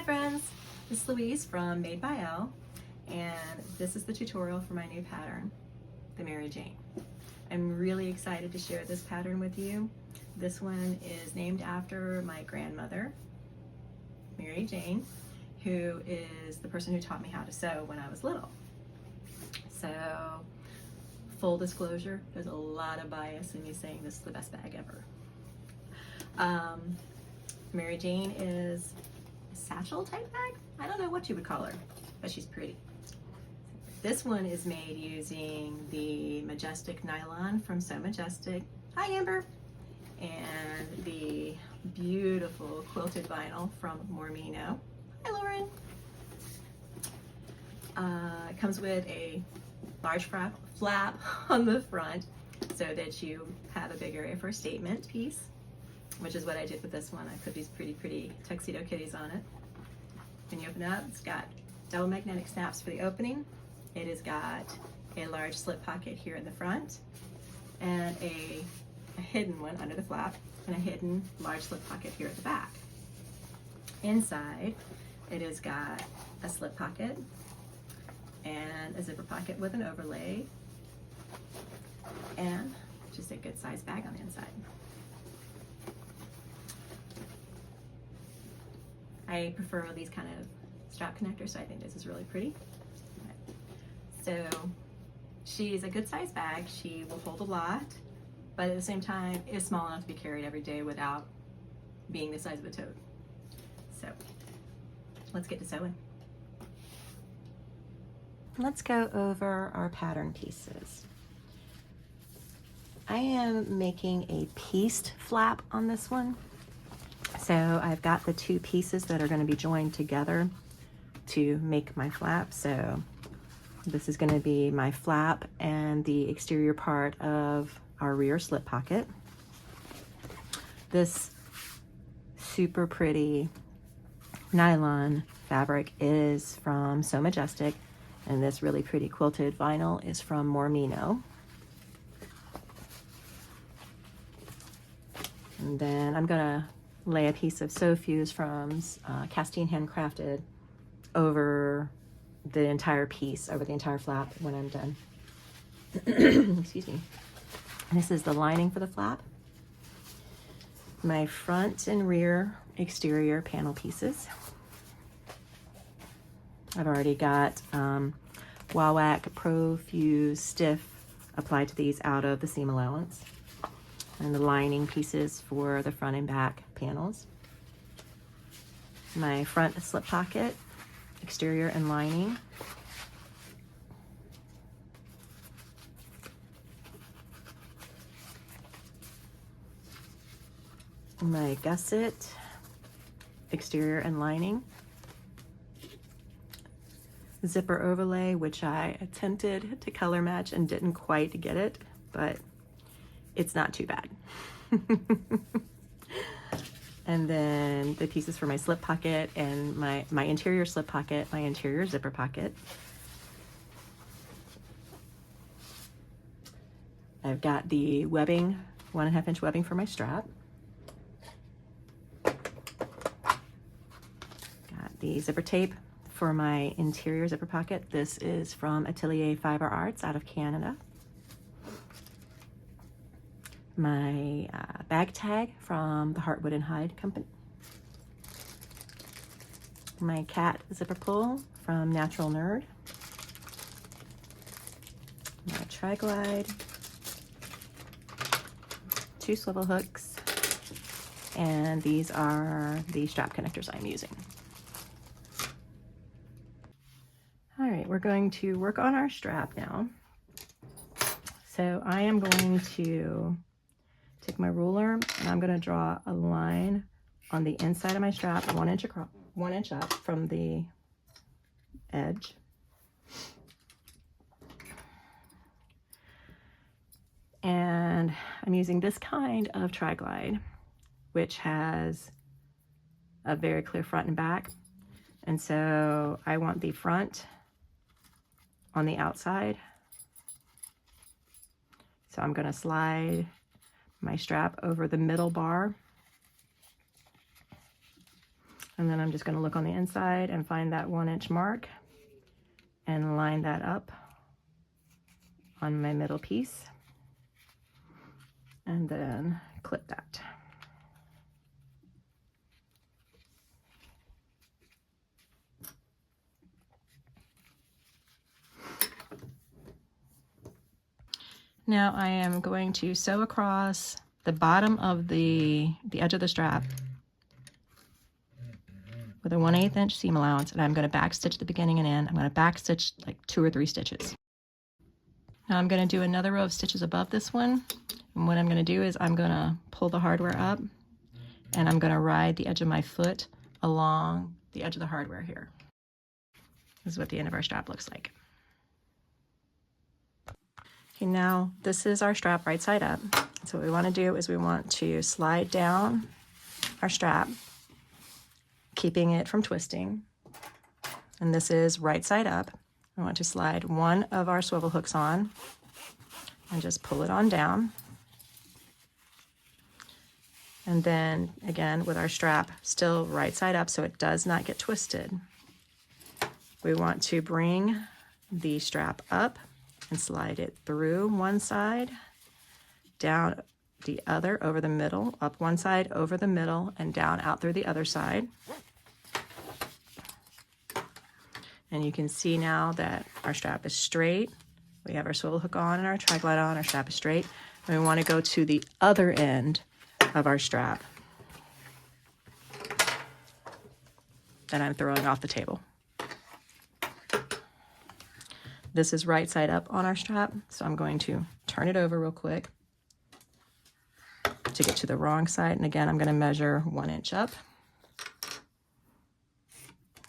Hi friends, this is Louise from Made by Elle, and this is the tutorial for my new pattern, the Mary Jane. I'm really excited to share this pattern with you. This one is named after my grandmother, Mary Jane, who is the person who taught me how to sew when I was little. So, full disclosure, there's a lot of bias in me saying this is the best bag ever. Mary Jane is a satchel type bag? I don't know what you would call her, but she's pretty. This one is made using the Majestic nylon from So Majestic. Hi Amber! And the beautiful quilted vinyl from Mormino. Hi Lauren! It comes with a large flap on the front so that you have a big area for a statement piece, which is what I did with this one. I put these pretty tuxedo kitties on it. When you open it up, it's got double magnetic snaps for the opening. It has got a large slip pocket here in the front and a hidden one under the flap and a hidden large slip pocket here at the back. Inside, it has got a slip pocket and a zipper pocket with an overlay and just a good sized bag on the inside. I prefer these kind of strap connectors, so I think this is really pretty. So she's a good sized bag. She will hold a lot, but at the same time is small enough to be carried every day without being the size of a tote. So let's get to sewing. Let's go over our pattern pieces. I am making a pieced flap on this one. So I've got the two pieces that are going to be joined together to make my flap. So this is going to be my flap and the exterior part of our rear slip pocket. This super pretty nylon fabric is from So Majestic, and this really pretty quilted vinyl is from Mormino. And then I'm gonna lay a piece of sew fuse from Castine Handcrafted over the entire piece, over the entire flap when I'm done. Excuse me. This is the lining for the flap. My front and rear exterior panel pieces. I've already got Wawac Pro Fuse Stiff applied to these out of the seam allowance. And the lining pieces for the front and back panels. My front slip pocket, exterior and lining. My gusset, exterior and lining. Zipper overlay, which I attempted to color match and didn't quite get it, but it's not too bad. And then the pieces for my slip pocket and my interior slip pocket, my interior zipper pocket. I've got the webbing, 1.5 inch webbing for my strap. Got the zipper tape for my interior zipper pocket. This is from Atelier Fiber Arts out of Canada. My bag tag from the Heartwood and Hide Company. My cat zipper pull from Natural Nerd. My tri-glide. 2 swivel hooks. And these are the strap connectors I'm using. All right, we're going to work on our strap now. So I am going to take my ruler and I'm going to draw a line on the inside of my strap, 1 inch across, 1 inch up from the edge. And I'm using this kind of tri-glide, which has a very clear front and back. And so I want the front on the outside. So I'm going to slide my strap over the middle bar And then I'm just going to look on the inside and find that 1-inch mark and line that up on my middle piece. And then clip that. Now I am going to sew across the bottom of the edge of the strap with a 1/8 inch seam allowance, and I'm going to back stitch the beginning and end. I'm going to back stitch like 2 or 3 stitches. Now I'm going to do another row of stitches above this one, and what I'm going to do is I'm going to pull the hardware up and I'm going to ride the edge of my foot along the edge of the hardware here. This is what the end of our strap looks like. Okay, now this is our strap right side up. So what we want to do is we want to slide down our strap, keeping it from twisting. And this is right side up. I want to slide one of our swivel hooks on and just pull it on down. And then again, with our strap still right side up so it does not get twisted, we want to bring the strap up and slide it through one side, down the other, over the middle, up one side, over the middle, and down out through the other side. And you can see now that our strap is straight. We have our swivel hook on and our tri-glide on, our strap is straight. And we want to go to the other end of our strap that I'm throwing off the table. This is right side up on our strap, so I'm going to turn it over real quick to get to the wrong side. And again, I'm going to measure 1 inch up,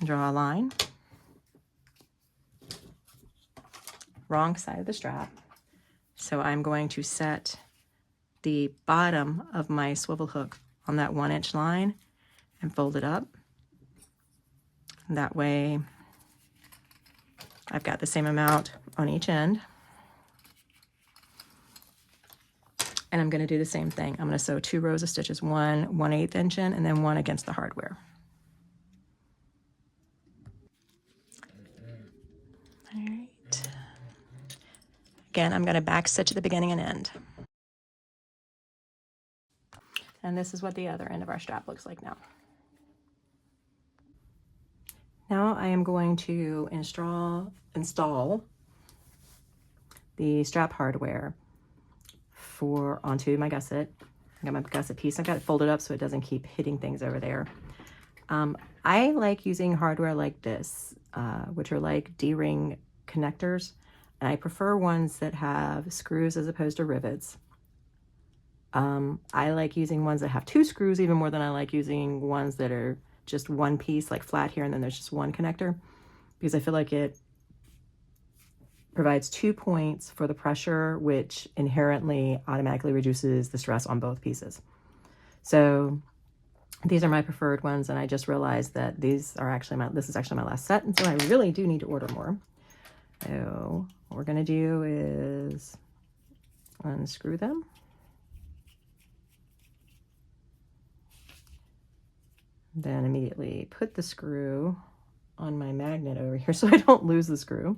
draw a line, wrong side of the strap. So I'm going to set the bottom of my swivel hook on that 1 inch line and fold it up. And that way I've got the same amount on each end. And I'm going to do the same thing. I'm going to sew 2 rows of stitches, one 1/8 inch in and then one against the hardware. All right. Again, I'm going to back stitch at the beginning and end. And this is what the other end of our strap looks like now. Now I am going to install the strap hardware onto my gusset. I got my gusset piece. I got it folded up so it doesn't keep hitting things over there. I like using hardware like this, which are like D-ring connectors, and I prefer ones that have screws as opposed to rivets. I like using ones that have 2 screws even more than I like using ones that are just one piece, like flat here, and then there's just one connector, because I feel like it provides 2 points for the pressure, which inherently automatically reduces the stress on both pieces. So these are my preferred ones, and I just realized that this is actually my last set, and so I really do need to order more. So what we're gonna do is unscrew them. Then immediately put the screw on my magnet over here so I don't lose the screw,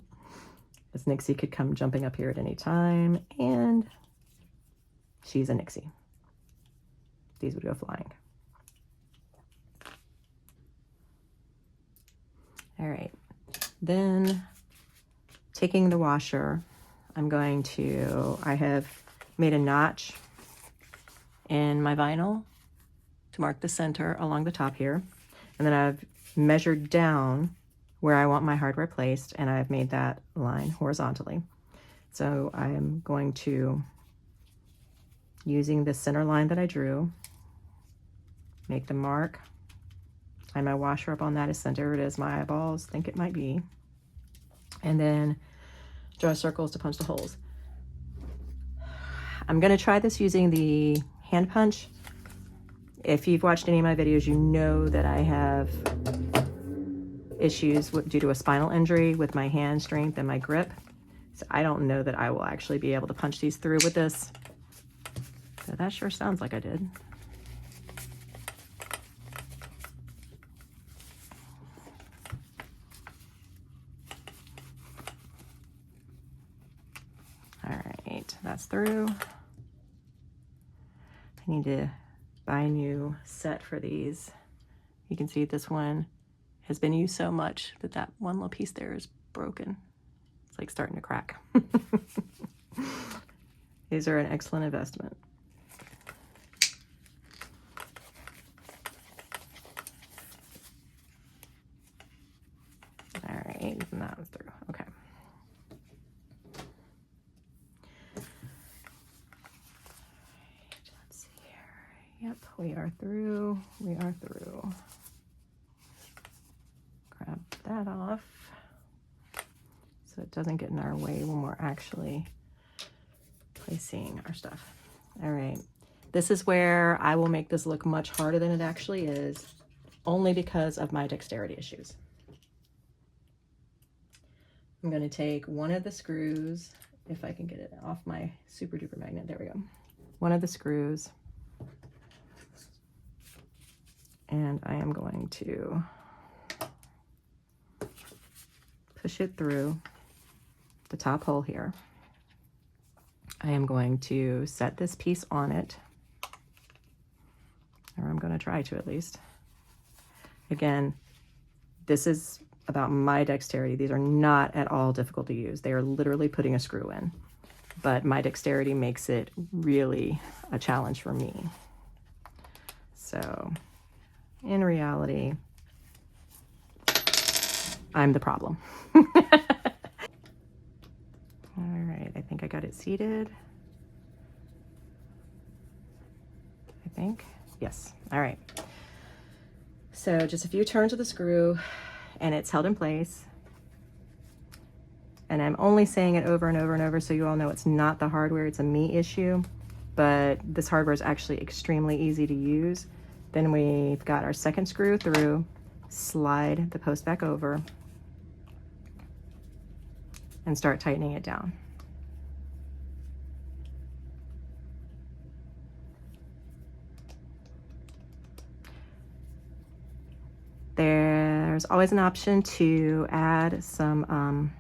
as Nixie could come jumping up here at any time, and she's a Nixie. These would go flying. All right, then taking the washer, I have made a notch in my vinyl to mark the center along the top here. And then I've measured down where I want my hardware placed, and I've made that line horizontally. So I am going to, using the center line that I drew, make the mark, line my washer up on that as center it as my eyeballs think it might be, and then draw circles to punch the holes. I'm gonna try this using the hand punch. If you've watched any of my videos, you know that I have issues due to a spinal injury with my hand strength and my grip. So I don't know that I will actually be able to punch these through with this. So that sure sounds like I did. that's through. I need to buy a new set for these. You can see this one has been used so much that that one little piece there is broken. It's like starting to crack. These are an excellent investment. All right, and that was through. Okay. Let's see here. Yep, we are through. We are through. Grab that off so it doesn't get in our way when we're actually placing our stuff. All right, this is where I will make this look much harder than it actually is, only because of my dexterity issues. I'm going to take one of the screws, if I can get it off my super duper magnet. There we go. One of the screws, and I am going to push it through the top hole here. I am going to set this piece on it, or I'm going to try to at least. Again, this is about my dexterity. These are not at all difficult to use. They are literally putting a screw in, but my dexterity makes it really a challenge for me. So in reality, I'm the problem. All right, I think I got it seated. I think, yes. All right. So just a few turns of the screw and it's held in place. And I'm only saying it over and over and over so you all know it's not the hardware, it's a me issue, but this hardware is actually extremely easy to use. Then we've got our second screw through, slide the post back over, and start tightening it down. There's always an option to add some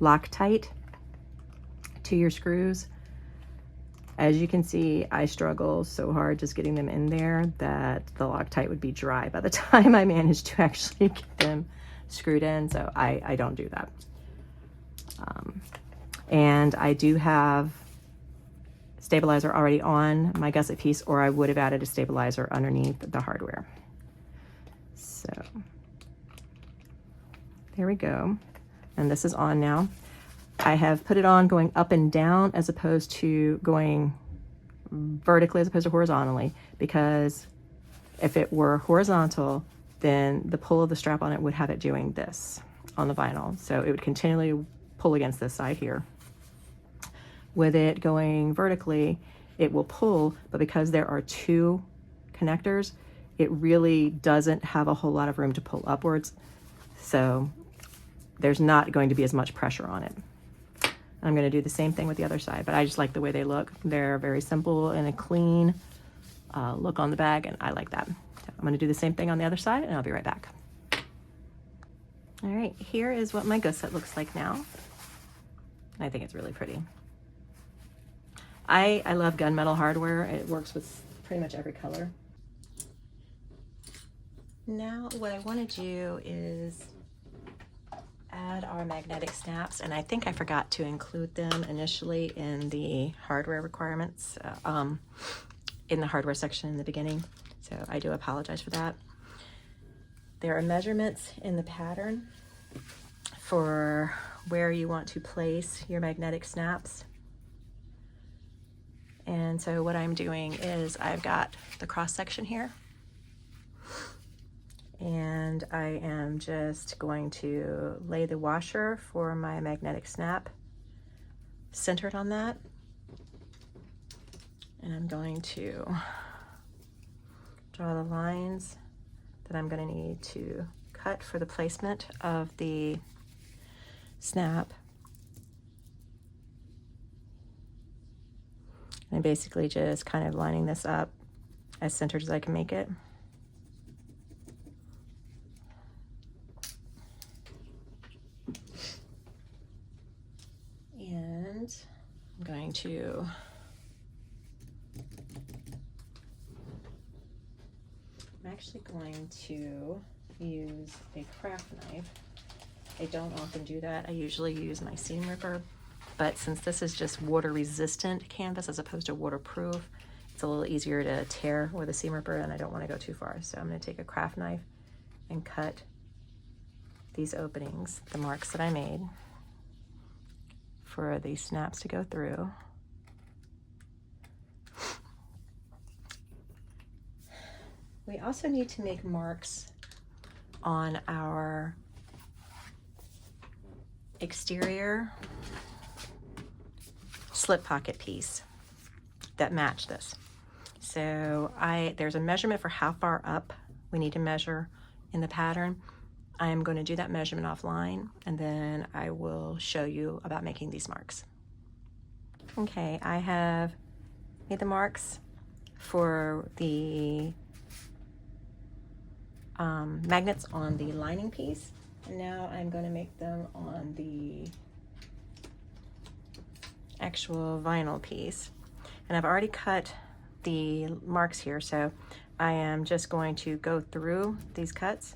Loctite to your screws. As you can see, I struggle so hard just getting them in there that the Loctite would be dry by the time I managed to actually get them screwed in, so I don't do that. And I do have stabilizer already on my gusset piece, or I would have added a stabilizer underneath the hardware. So there we go. And this is on now. I have put it on going up and down as opposed to going vertically as opposed to horizontally, because if it were horizontal, then the pull of the strap on it would have it doing this on the vinyl. So it would continually pull against this side here. With it going vertically, it will pull, but because there are two connectors, it really doesn't have a whole lot of room to pull upwards. So there's not going to be as much pressure on it. I'm going to do the same thing with the other side, but I just like the way they look. They're very simple and a clean look on the bag, and I like that. So I'm going to do the same thing on the other side, and I'll be right back. All right, here is what my gusset looks like now. I think it's really pretty. I love gunmetal hardware. It works with pretty much every color. Now what I want to do is add our magnetic snaps, and I think I forgot to include them initially in the hardware requirements, in the hardware section in the beginning, so I do apologize for that. There are measurements in the pattern for where you want to place your magnetic snaps. And so what I'm doing is I've got the cross section here, and I am just going to lay the washer for my magnetic snap centered on that. And I'm going to draw the lines that I'm going to need to cut for the placement of the snap. And I'm basically just kind of lining this up as centered as I can make it. And going to use a craft knife. I don't often do that. I usually use my seam ripper, but since this is just water resistant canvas as opposed to waterproof, it's a little easier to tear with a seam ripper, and I don't want to go too far. So I'm going to take a craft knife and cut these openings, the marks that I made for these snaps to go through. We also need to make marks on our exterior slip pocket piece that match this. So there's a measurement for how far up we need to measure in the pattern. I am going to do that measurement offline, and then I will show you about making these marks. Okay, I have made the marks for the magnets on the lining piece. And now I'm going to make them on the actual vinyl piece. And I've already cut the marks here, so I am just going to go through these cuts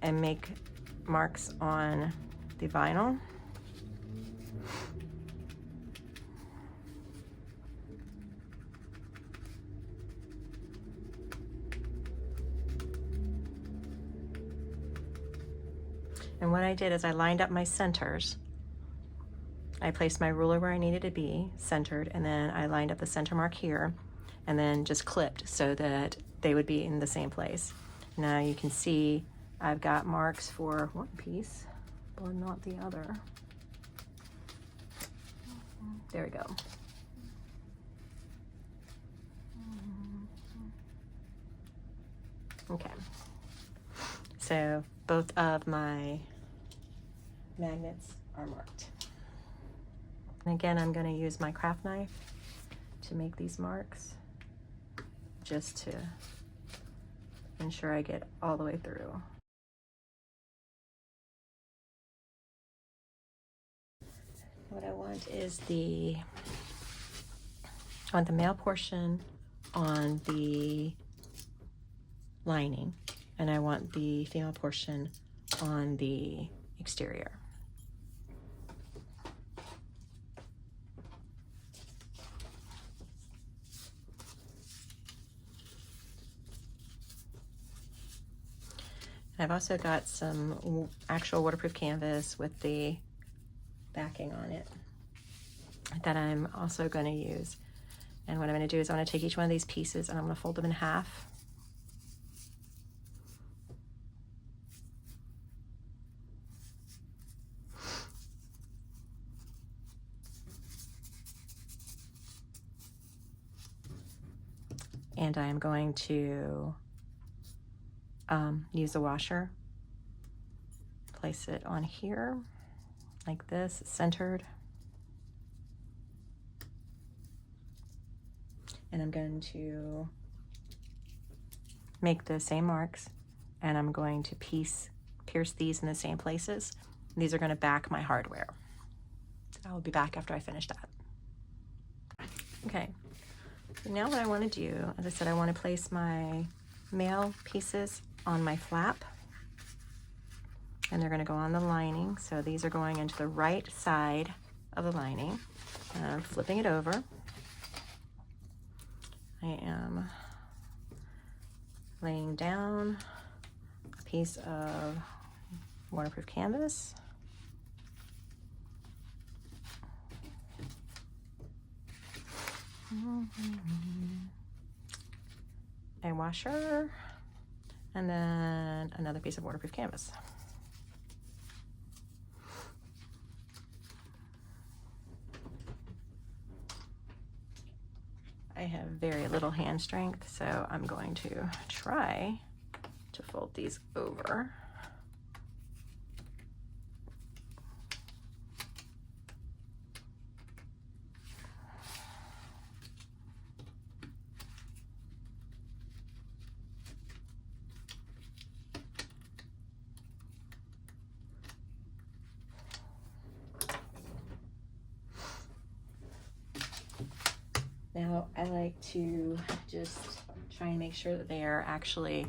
and make marks on the vinyl. And what I did is I lined up my centers. I placed my ruler where I needed to be centered, and then I lined up the center mark here, and then just clipped so that they would be in the same place. Now you can see I've got marks for one piece, but not the other. There we go. Okay. So both of my magnets are marked. And again, I'm going to use my craft knife to make these marks, just to ensure I get all the way through. What I want is I want the male portion on the lining, and I want the female portion on the exterior. I've also got some actual waterproof canvas with the backing on it that I'm also going to use. And what I'm going to do is I'm going to take each one of these pieces and I'm going to fold them in half. And I am going to use a washer, place it on here like this, centered. And I'm going to make the same marks, and I'm going to pierce these in the same places. These are going to back my hardware. I will be back after I finish that. Okay, so now what I want to do, as I said, I want to place my male pieces on my flap, and they're going to go on the lining. So these are going into the right side of the lining. And I'm flipping it over. I am laying down a piece of waterproof canvas. A washer, and then another piece of waterproof canvas. I have very little hand strength, so I'm going to try to fold these over. Now I like to just try and make sure that they are actually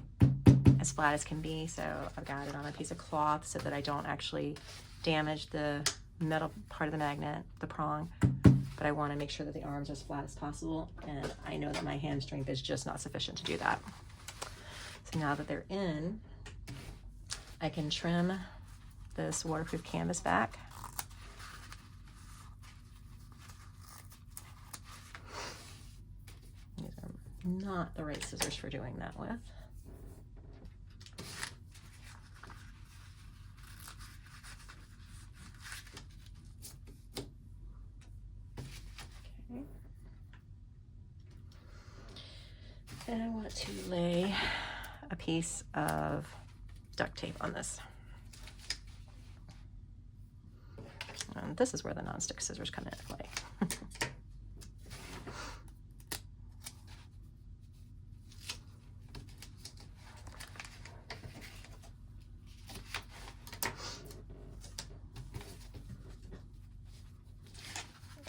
as flat as can be. So I've got it on a piece of cloth so that I don't actually damage the metal part of the magnet, the prong, but I want to make sure that the arms are as flat as possible, and I know that my hand strength is just not sufficient to do that. So now that they're in, I can trim this waterproof canvas back. These are not the right scissors for doing that with. Okay. And I want to lay a piece of duct tape on this. And this is where the nonstick scissors come into play.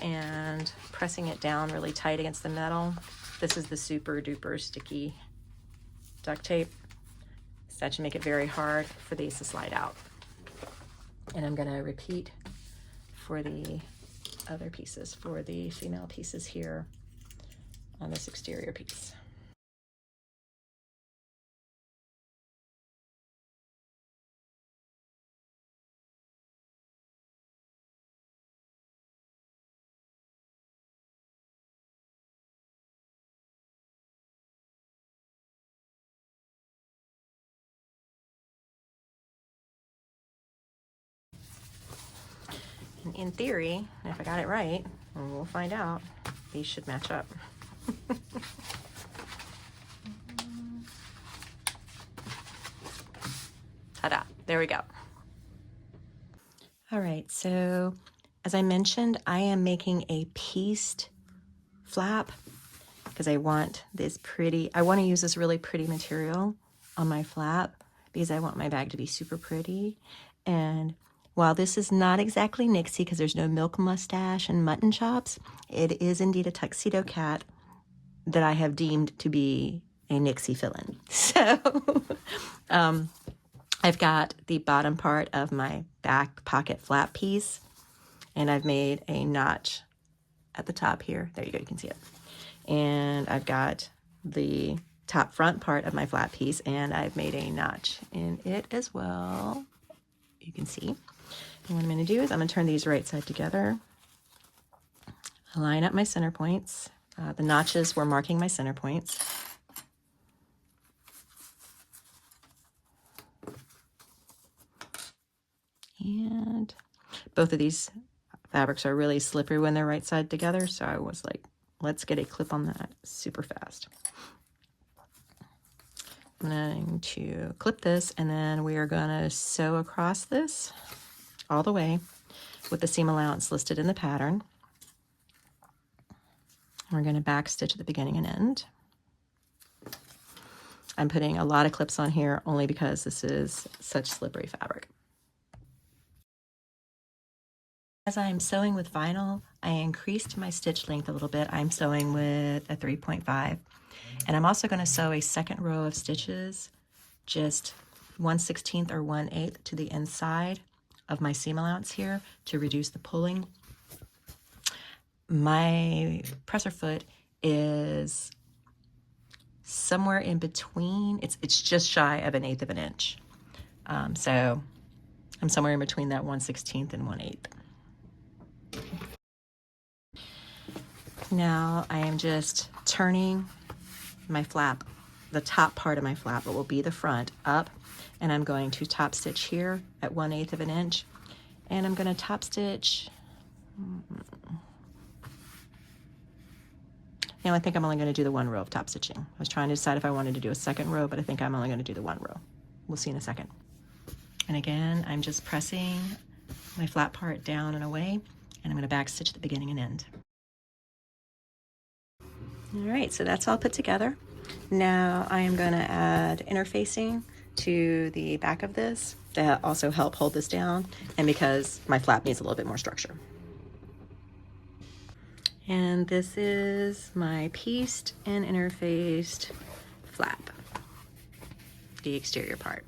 And pressing it down really tight against the metal. This is the super duper sticky duct tape. So that should make it very hard for these to slide out. And I'm gonna repeat for the other pieces, for the female pieces here on this exterior piece. And in theory, if I got it right, and we'll find out, these should match up. Ta-da, there we go. All right, so as I mentioned, I am making a pieced flap because I want this pretty, I want to use this really pretty material on my flap because I want my bag to be super pretty. And while this is not exactly Nixie because there's no milk mustache and mutton chops, it is indeed a tuxedo cat that I have deemed to be a Nixie fill-in. So I've got the bottom part of my back pocket flap piece, and I've made a notch at the top here. There you go, you can see it. And I've got the top front part of my flap piece, and I've made a notch in it as well. You can see. And what I'm going to do is I'm going to turn these right side together, line up my center points. The notches were marking my center points. And both of these fabrics are really slippery when they're right side together, so I was like, let's get a clip on that super fast. I'm going to clip this, and then we are going to sew across this all the way with the seam allowance listed in the pattern. We're going to back stitch at the beginning and end. I'm putting a lot of clips on here only because this is such slippery fabric. As I'm sewing with vinyl, I increased my stitch length a little bit. I'm sewing with a 3.5, and I'm also going to sew a second row of stitches, just 1/16 or 1/8 to the inside of my seam allowance here to reduce the pulling. My presser foot is somewhere in between. It's just shy of 1/8 of an inch. So I'm somewhere in between that 1/16 and 1/8. Now I am just turning my flap, the top part of my flap, what will be the front, up, and I'm going to top stitch here at 1/8 of an inch, and I'm going to top stitch. Now I think I'm only going to do the one row of top stitching. I was trying to decide if I wanted to do a second row, but I think I'm only going to do the one row. We'll see in a second. And again, I'm just pressing my flat part down and away, and I'm going to back stitch the beginning and end. All right, so that's all put together. Now I am going to add interfacing to the back of this to also help hold this down, and because my flap needs a little bit more structure. And this is my pieced and interfaced flap, the exterior part.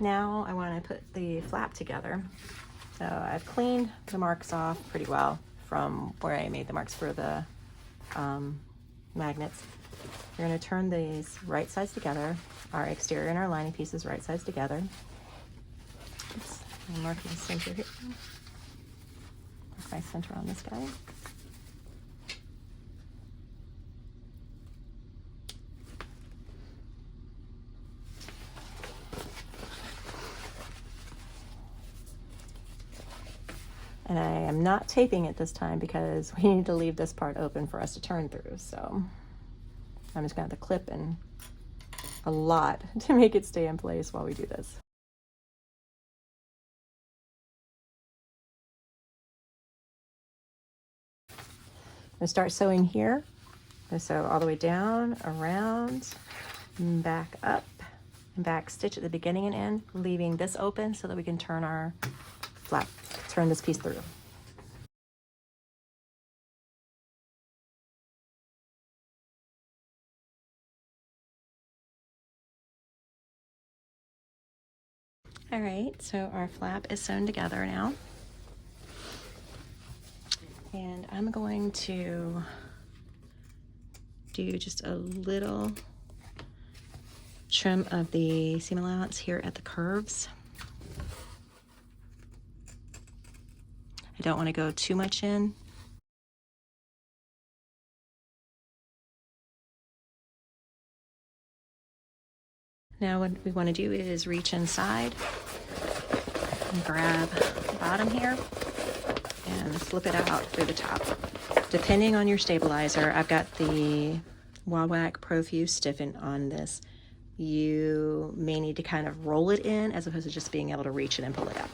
Now I want to put the flap together. So I've cleaned the marks off pretty well from where I made the marks for the magnets. We're going to turn these right sides together, our exterior and our lining pieces right sides together. Oops, I'm marking the center here. Mark my center on this guy. And I am not taping it this time because we need to leave this part open for us to turn through. So I'm just gonna have to clip in a lot to make it stay in place while we do this. I'm gonna start sewing here. I'm gonna sew all the way down, around, back up, and back stitch at the beginning and end, leaving this open so that we can turn our flap, turn this piece through. All right, so our flap is sewn together now. And I'm going to do just a little trim of the seam allowance here at the curves. I don't want to go too much in. Now what we want to do is reach inside and grab the bottom here and slip it out through the top. Depending on your stabilizer, I've got the Wawak Profuse Stiffen on this. You may need to kind of roll it in as opposed to just being able to reach it and pull it up.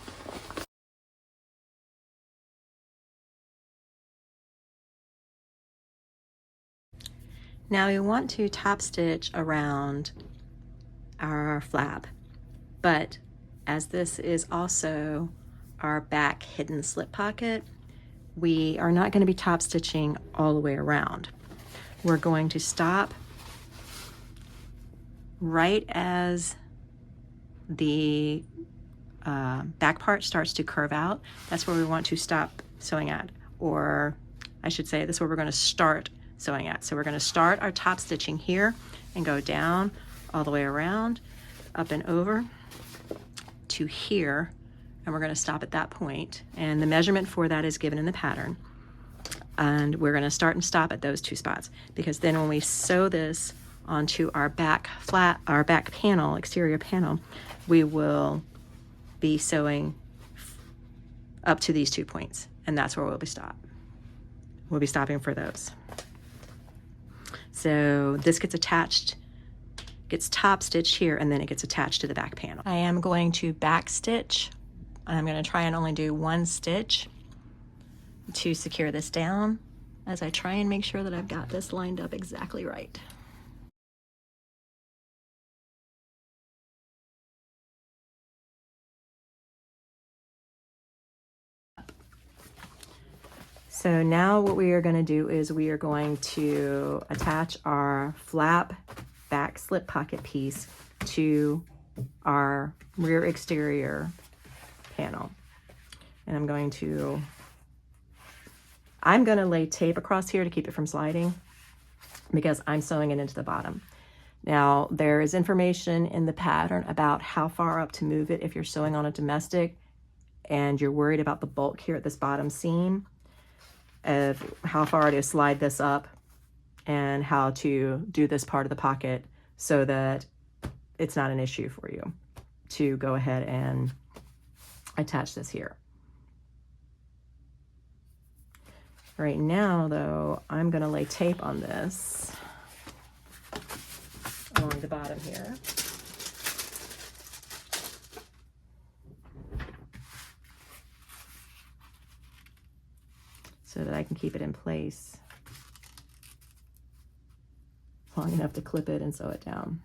Now we want to top stitch around our flap, but as this is also our back hidden slip pocket, we are not going to be top stitching all the way around. We're going to stop right as the back part starts to curve out. That's where we want to stop sewing at, or I should say this is where we're going to start sewing at. So we're going to start our top stitching here and go down all the way around, up and over to here, and we're going to stop at that point. And the measurement for that is given in the pattern. And we're going to start and stop at those two spots, because then when we sew this onto our back flat, our back panel, exterior panel, we will be sewing up to these 2 points, and that's where we'll be We'll be stopping for those. So this gets attached, gets top stitched here, and then it gets attached to the back panel. I am going to back stitch, and I'm going to try and only do one stitch to secure this down as I try and make sure that I've got this lined up exactly right. So now what we are going to do is we are going to attach our flap back slip pocket piece to our rear exterior panel. And I'm going to lay tape across here to keep it from sliding, because I'm sewing it into the bottom. Now, there is information in the pattern about how far up to move it if you're sewing on a domestic and you're worried about the bulk here at this bottom seam, of how far to slide this up and how to do this part of the pocket so that it's not an issue for you to go ahead and attach this here. Right now, though, I'm going to lay tape on this along the bottom here. So that I can keep it in place long enough to clip it and sew it down.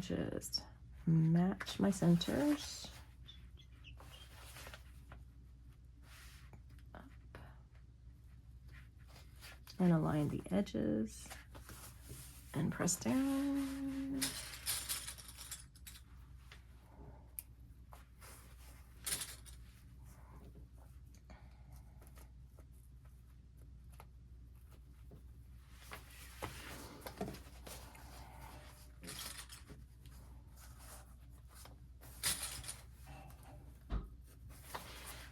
just match my centers. Up. And align the edges and press down.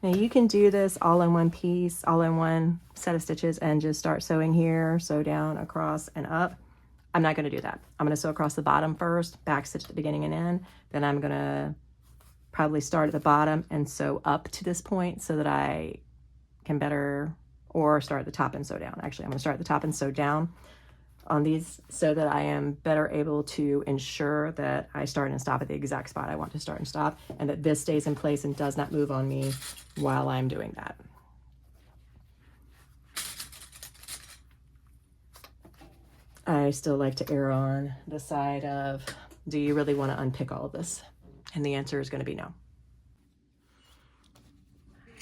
Now you can do this all in one piece, all in one set of stitches, and just start sewing here, sew down, across, and up. I'm not going to do that. I'm going to sew across the bottom first, back stitch at the beginning and end. Then I'm going to probably start at the bottom and sew up to this point so that I can better, or start at the top and sew down. Actually, I'm going to start at the top and sew down on these so that I am better able to ensure that I start and stop at the exact spot I want to start and stop, and that this stays in place and does not move on me while I'm doing that. I still like to err on the side of, do you really want to unpick all of this? And the answer is going to be no. All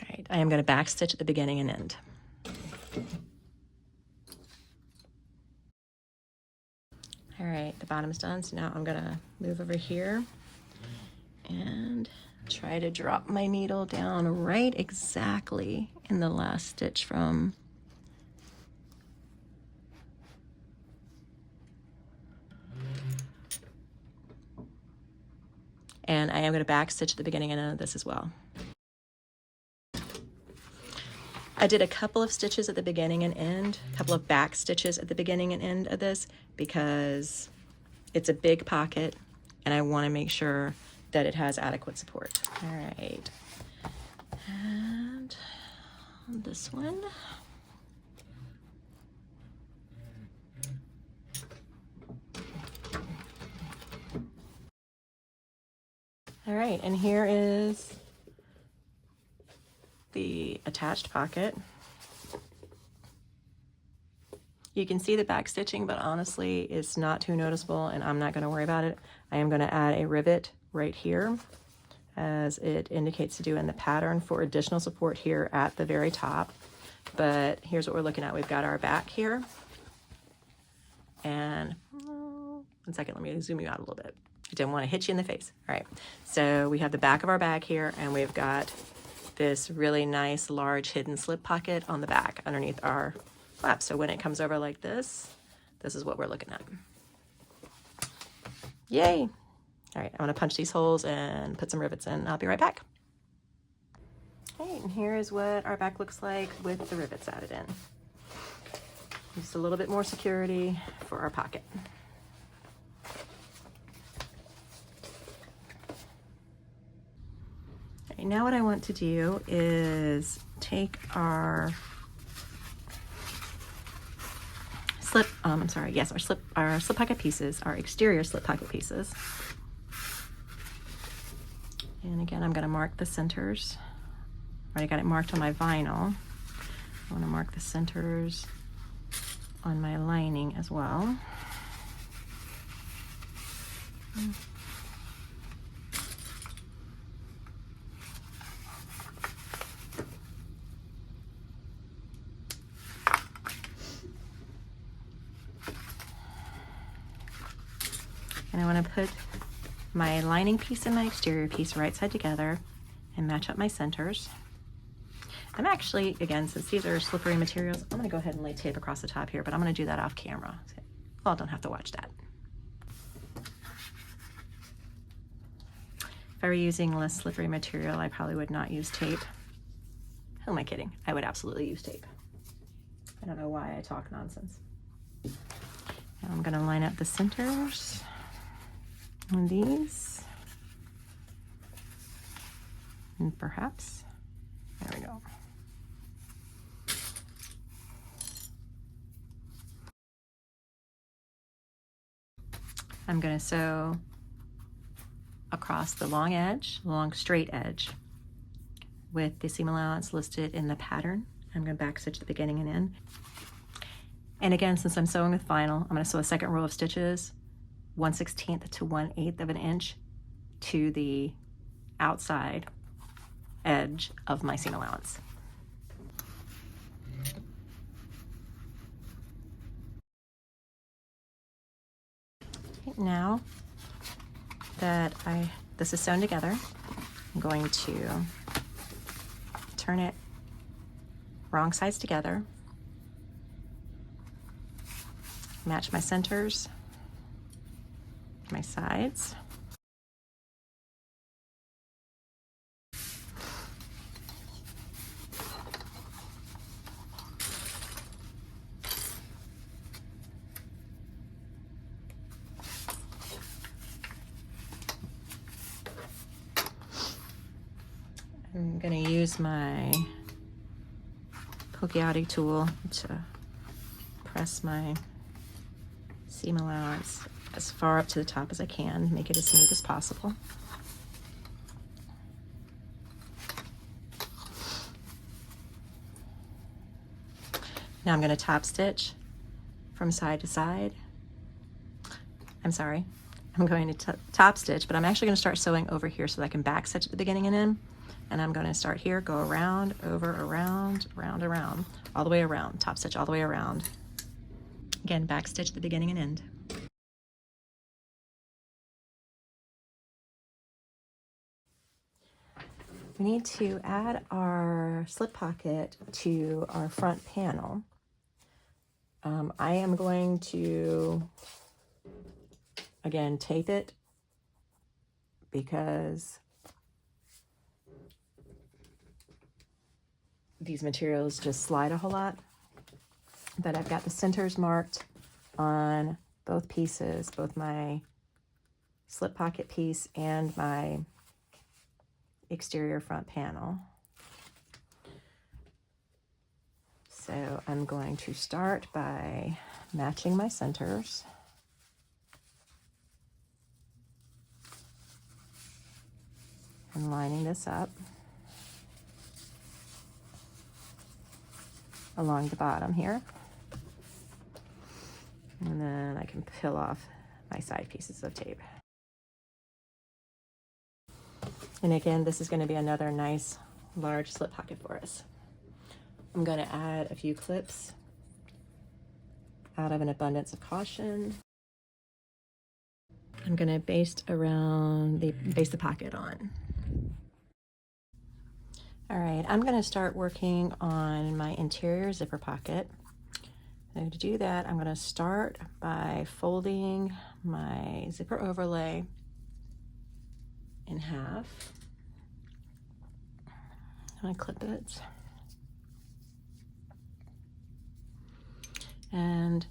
right, I am going to back stitch at the beginning and end. All right, the bottom's done, so now I'm gonna move over here and try to drop my needle down right exactly in the last stitch from and I am gonna back stitch at the beginning and end of this as well. I did a couple of stitches at the beginning and end, a couple of back stitches at the beginning and end of this because it's a big pocket and I want to make sure that it has adequate support. All right, and this one. All right, and here is the attached pocket. You can see the back stitching, but honestly, it's not too noticeable and I'm not going to worry about it. I am going to add a rivet right here as it indicates to do in the pattern for additional support here at the very top. But here's what we're looking at. We've got our back here. And 1 second, let me zoom you out a little bit. I didn't want to hit you in the face. All right, so we have the back of our bag here and we've got this really nice large hidden slip pocket on the back underneath our flap. So when it comes over like this, this is what we're looking at. Yay. All right, I'm gonna punch these holes and put some rivets in. I'll be right back. Okay, and here is what our back looks like with the rivets added in. Just a little bit more security for our pocket. Okay, now what I want to do is take our our slip pocket pieces, our exterior slip pocket pieces. And again, I'm going to mark the centers. I already got it marked on my vinyl. I want to mark the centers on my lining as well. And I want to put my lining piece and my exterior piece right side together and match up my centers. I'm actually, again, since these are slippery materials, I'm going to go ahead and lay tape across the top here, but I'm going to do that off camera. Well, don't have to watch that. If I were using less slippery material, I probably would not use tape. Who am I kidding? I would absolutely use tape. I don't know why I talk nonsense. Now I'm going to line up the centers on these. And perhaps, there we go. I'm going to sew across the long edge, long straight edge, with the seam allowance listed in the pattern. I'm going to back stitch the beginning and end. And again, since I'm sewing with vinyl, I'm going to sew a second row of stitches 1/16 to 1/8 of an inch to the outside edge of my seam allowance. Now that this is sewn together, I'm going to turn it wrong sides together, match my centers, my sides. I'm going to use my poke-outy tool to press my seam allowance as far up to the top as I can, make it as smooth as possible. Now I'm going to top stitch from side to side. I'm sorry, I'm going to top stitch, but I'm actually going to start sewing over here so that I can back stitch at the beginning and end. And I'm going to start here, go around, over, around, around, around, all the way around, top stitch all the way around. Again, back stitch at the beginning and end. We need to add our slip pocket to our front panel. I am going to, again, tape it because these materials just slide a whole lot. But I've got the centers marked on both pieces, both my slip pocket piece and my exterior front panel. So I'm going to start by matching my centers. And lining this up along the bottom here. And then I can peel off my side pieces of tape. And again, this is going to be another nice large slip pocket for us. I'm going to add a few clips out of an abundance of caution. I'm going to baste the pocket on. All right, I'm going to start working on my interior zipper pocket. So to do that, I'm going to start by folding my zipper overlay in half. I'm going to clip it. And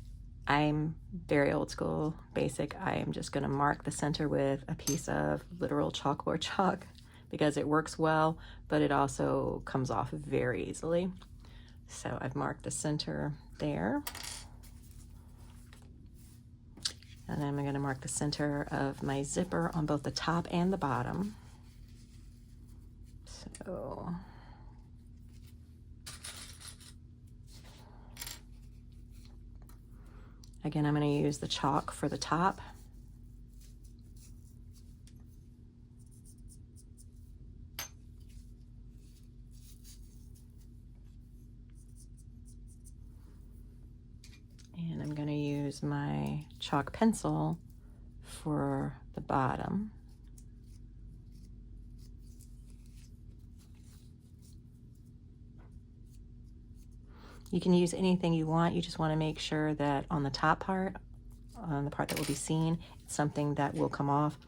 I'm very old school, basic. I am just going to mark the center with a piece of literal chalkboard chalk because it works well, but it also comes off very easily. So I've marked the center there. And then I'm going to mark the center of my zipper on both the top and the bottom. So again, I'm going to use the chalk for the top. And I'm going to use my chalk pencil for the bottom. You can use anything you want. You just want to make sure that on the top part, on the part that will be seen, it's something that will come off.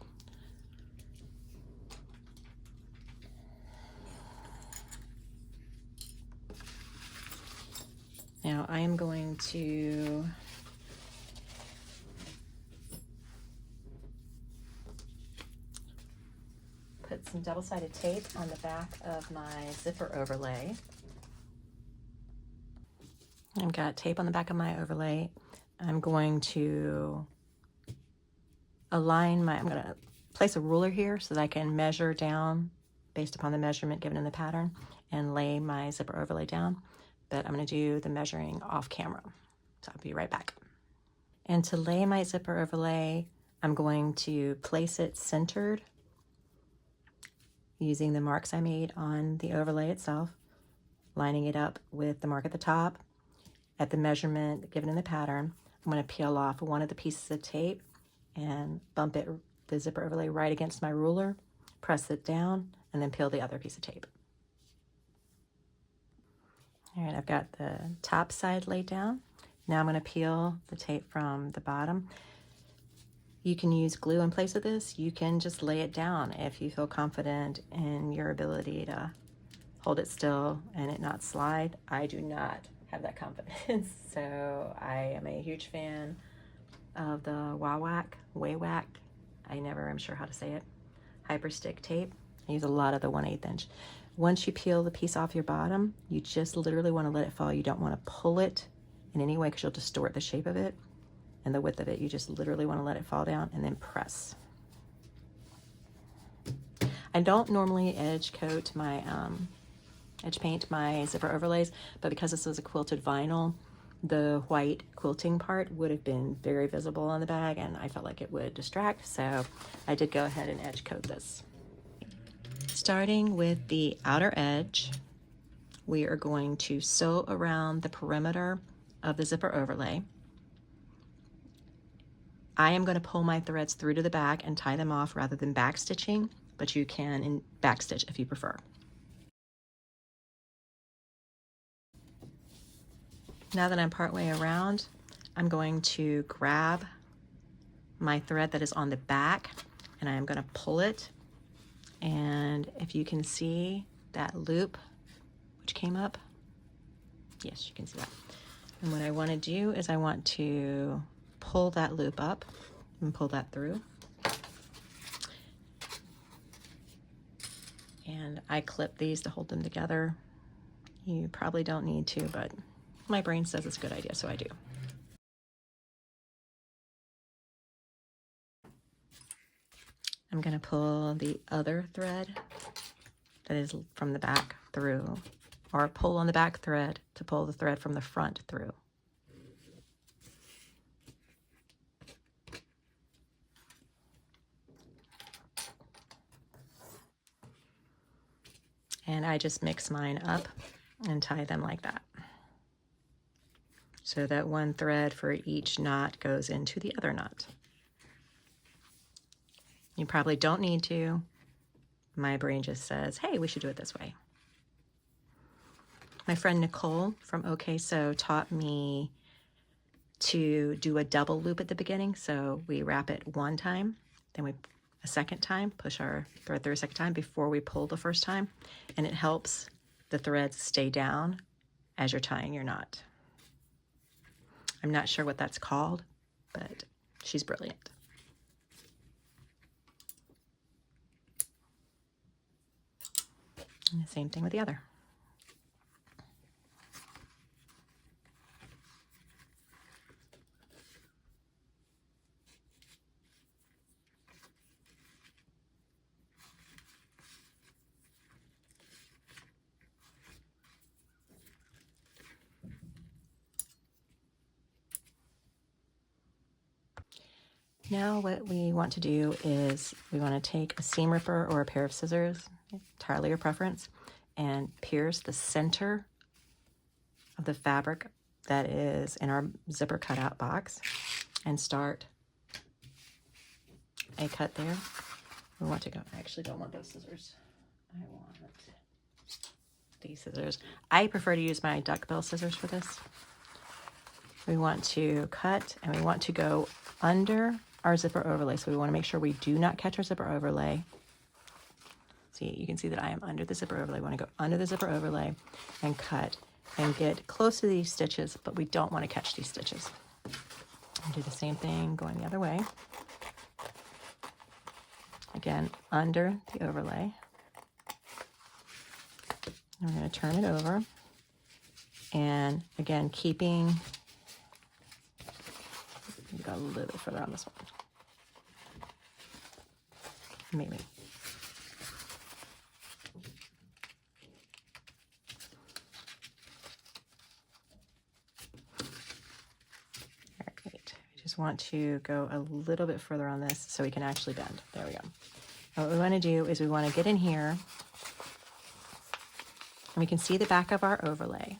Now I am going to put some double-sided tape on the back of my zipper overlay. I've got tape on the back of my overlay. I'm going to I'm going to place a ruler here so that I can measure down based upon the measurement given in the pattern and lay my zipper overlay down. But I'm going to do the measuring off camera. So I'll be right back. And to lay my zipper overlay, I'm going to place it centered using the marks I made on the overlay itself, lining it up with the mark at the top. At the measurement given in the pattern, I'm going to peel off one of the pieces of tape and bump it, the zipper overlay, right against my ruler, press it down, and then peel the other piece of tape. All right, I've got the top side laid down. Now I'm going to peel the tape from the bottom. You can use glue in place of this. You can just lay it down if you feel confident in your ability to hold it still and it not slide. I do not have that confidence, so I am a huge fan of the Waywack. I never am sure how to say it. Hyper stick tape. I use a lot of the 1/8 inch. Once you peel the piece off your bottom, you just literally want to let it fall. You don't want to pull it in any way because you'll distort the shape of it and the width of it. You just literally want to let it fall down and then press. I don't normally edge paint my zipper overlays, but because this was a quilted vinyl, the white quilting part would have been very visible on the bag and I felt like it would distract, so I did go ahead and edge coat this. Starting with the outer edge, we are going to sew around the perimeter of the zipper overlay. I am going to pull my threads through to the back and tie them off rather than back stitching, but you can back stitch if you prefer. Now that I'm partway around, I'm going to grab my thread that is on the back and I'm going to pull it. And if you can see that loop which came up, yes, you can see that. And what I want to do is I want to pull that loop up and pull that through. And I clip these to hold them together. You probably don't need to, but my brain says it's a good idea, so I do. I'm going to pull the other thread that is from the back through, or pull on the back thread to pull the thread from the front through. And I just mix mine up and tie them like that, so that one thread for each knot goes into the other knot. You probably don't need to. My brain just says, hey, we should do it this way. My friend Nicole from OK Sew taught me to do a double loop at the beginning. So we wrap it one time, then we a second time, push our thread through a second time before we pull the first time. And it helps the threads stay down as you're tying your knot. I'm not sure what that's called, but she's brilliant. And the same thing with the other. Now what we want to do is we want to take a seam ripper or a pair of scissors, entirely your preference, and pierce the center of the fabric that is in our zipper cutout box and start a cut there. We want to go, I actually don't want those scissors. I want these scissors. I prefer to use my duckbill scissors for this. We want to cut and we want to go under our zipper overlay. So we want to make sure we do not catch our zipper overlay. See, you can see that I am under the zipper overlay. We want to go under the zipper overlay and cut and get close to these stitches, but we don't want to catch these stitches. And do the same thing going the other way. Again, under the overlay. And we're going to turn it over. And again, keeping, we've got a little bit further on this one. Maybe. just want to go a little bit further on this so we can actually bend. There we go. Now what we want to do is we want to get in here, and we can see the back of our overlay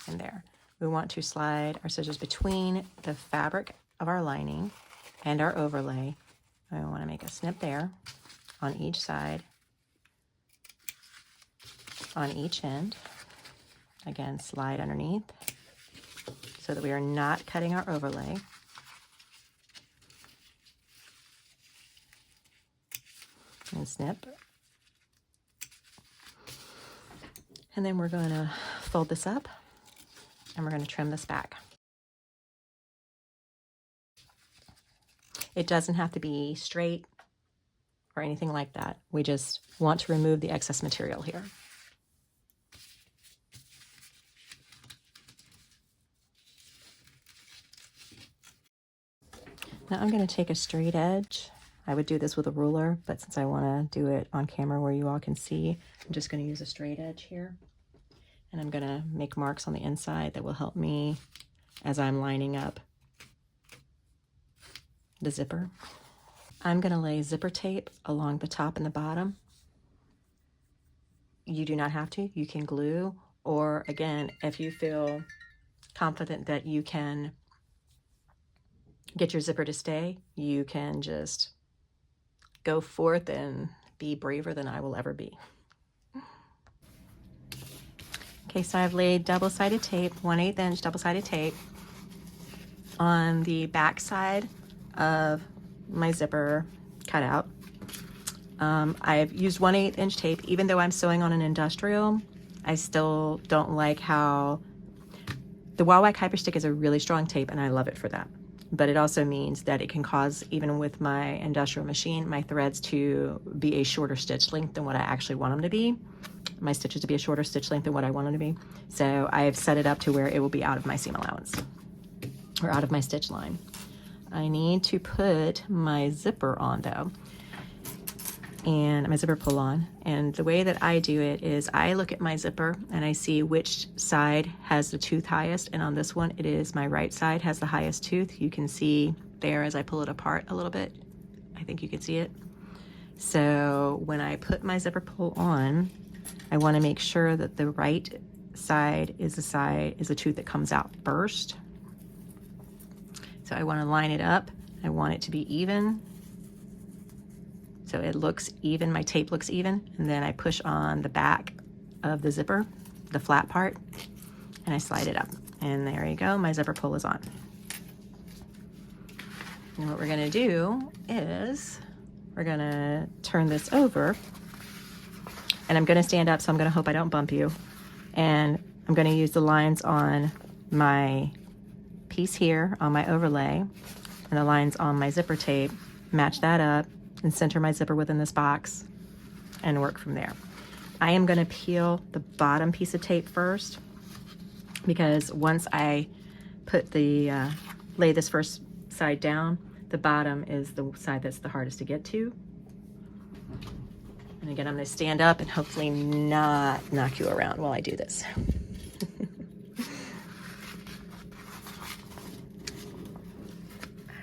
in there. We want to slide our scissors between the fabric of our lining and our overlay. I want to make a snip there on each side, on each end. Again, slide underneath so that we are not cutting our overlay. And snip. And then we're going to fold this up and we're going to trim this back. It doesn't have to be straight or anything like that. We just want to remove the excess material here. Now I'm going to take a straight edge. I would do this with a ruler, but since I want to do it on camera where you all can see, I'm just going to use a straight edge here. And I'm going to make marks on the inside that will help me as I'm lining up the zipper. I'm going to lay zipper tape along the top and the bottom. You do not have to. You can glue, or again, if you feel confident that you can get your zipper to stay, you can just go forth and be braver than I will ever be. Okay, so I've laid double-sided tape, 1/8 inch double-sided tape on the back side of my zipper cutout. I've used 1/8 inch tape. Even though I'm sewing on an industrial, I still don't like how the Wall-Wax Hyperstick is a really strong tape, and I love it for that. But it also means that it can cause, even with my industrial machine, my threads to be a shorter stitch length than what I actually want them to be. My stitches to be a shorter stitch length than what I want them to be. So I've set it up to where it will be out of my seam allowance or out of my stitch line. I need to put my zipper on though, and my zipper pull on. And the way that I do it is I look at my zipper and I see which side has the tooth highest. And on this one, it is my right side has the highest tooth. You can see there as I pull it apart a little bit. I think you can see it. So when I put my zipper pull on, I want to make sure that the right side is the tooth that comes out first. So I want to line it up. I want it to be even. So it looks even, my tape looks even, and then I push on the back of the zipper, the flat part, and I slide it up. And there you go, my zipper pull is on. And what we're gonna do is we're gonna turn this over, and I'm gonna stand up, so I'm gonna hope I don't bump you. And I'm gonna use the lines on my piece here on my overlay and the lines on my zipper tape, match that up, and center my zipper within this box and work from there. I am going to peel the bottom piece of tape first, because once I put the lay this first side down, the bottom is the side that's the hardest to get to. And again, I'm going to stand up and hopefully not knock you around while I do this.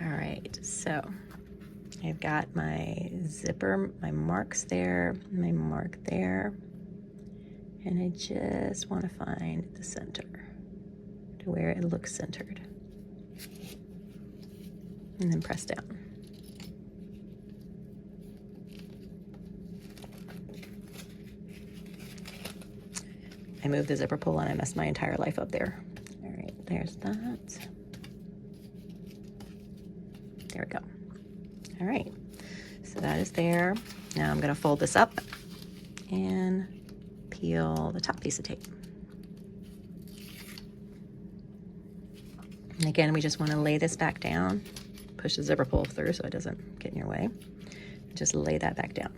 All right, so I've got my zipper, my marks there, my mark there, and I just want to find the center to where it looks centered, and then press down. I moved the zipper pull and I messed my entire life up there. All right, there's that. There we go. All right, so that is there. Now I'm going to fold this up and peel the top piece of tape. And again, we just want to lay this back down, push the zipper pull through so it doesn't get in your way. Just lay that back down.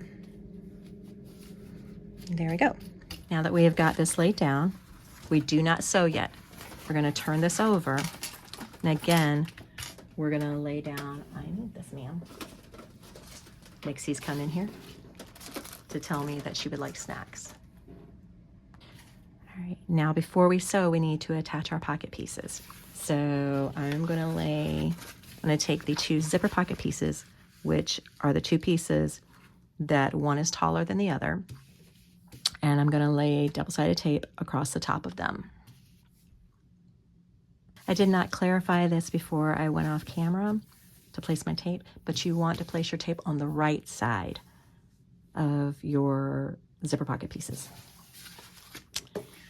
And there we go. Now that we have got this laid down, we do not sew yet. We're going to turn this over, and again, we're going to lay down, I need this, ma'am. Nixie's come in here to tell me that she would like snacks. All right, now before we sew, we need to attach our pocket pieces. So I'm going to lay I'm going to take the two zipper pocket pieces, which are the two pieces that one is taller than the other, and I'm going to lay double-sided tape across the top of them. I did not clarify this before I went off camera to place my tape, but you want to place your tape on the right side of your zipper pocket pieces.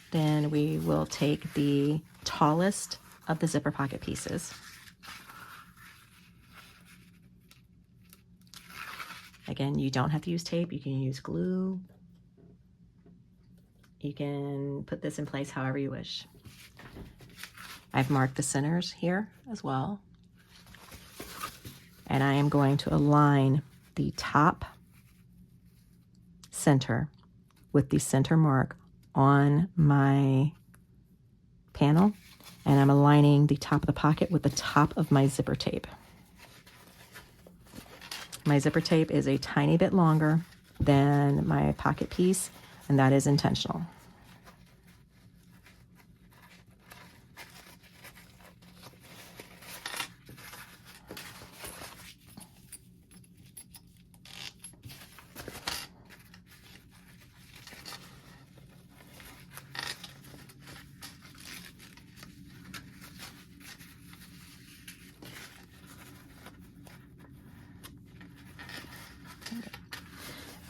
Then we will take the tallest of the zipper pocket pieces. Again, you don't have to use tape, you can use glue. You can put this in place however you wish. I've marked the centers here as well. And I am going to align the top center with the center mark on my panel. And I'm aligning the top of the pocket with the top of my zipper tape. My zipper tape is a tiny bit longer than my pocket piece, and that is intentional.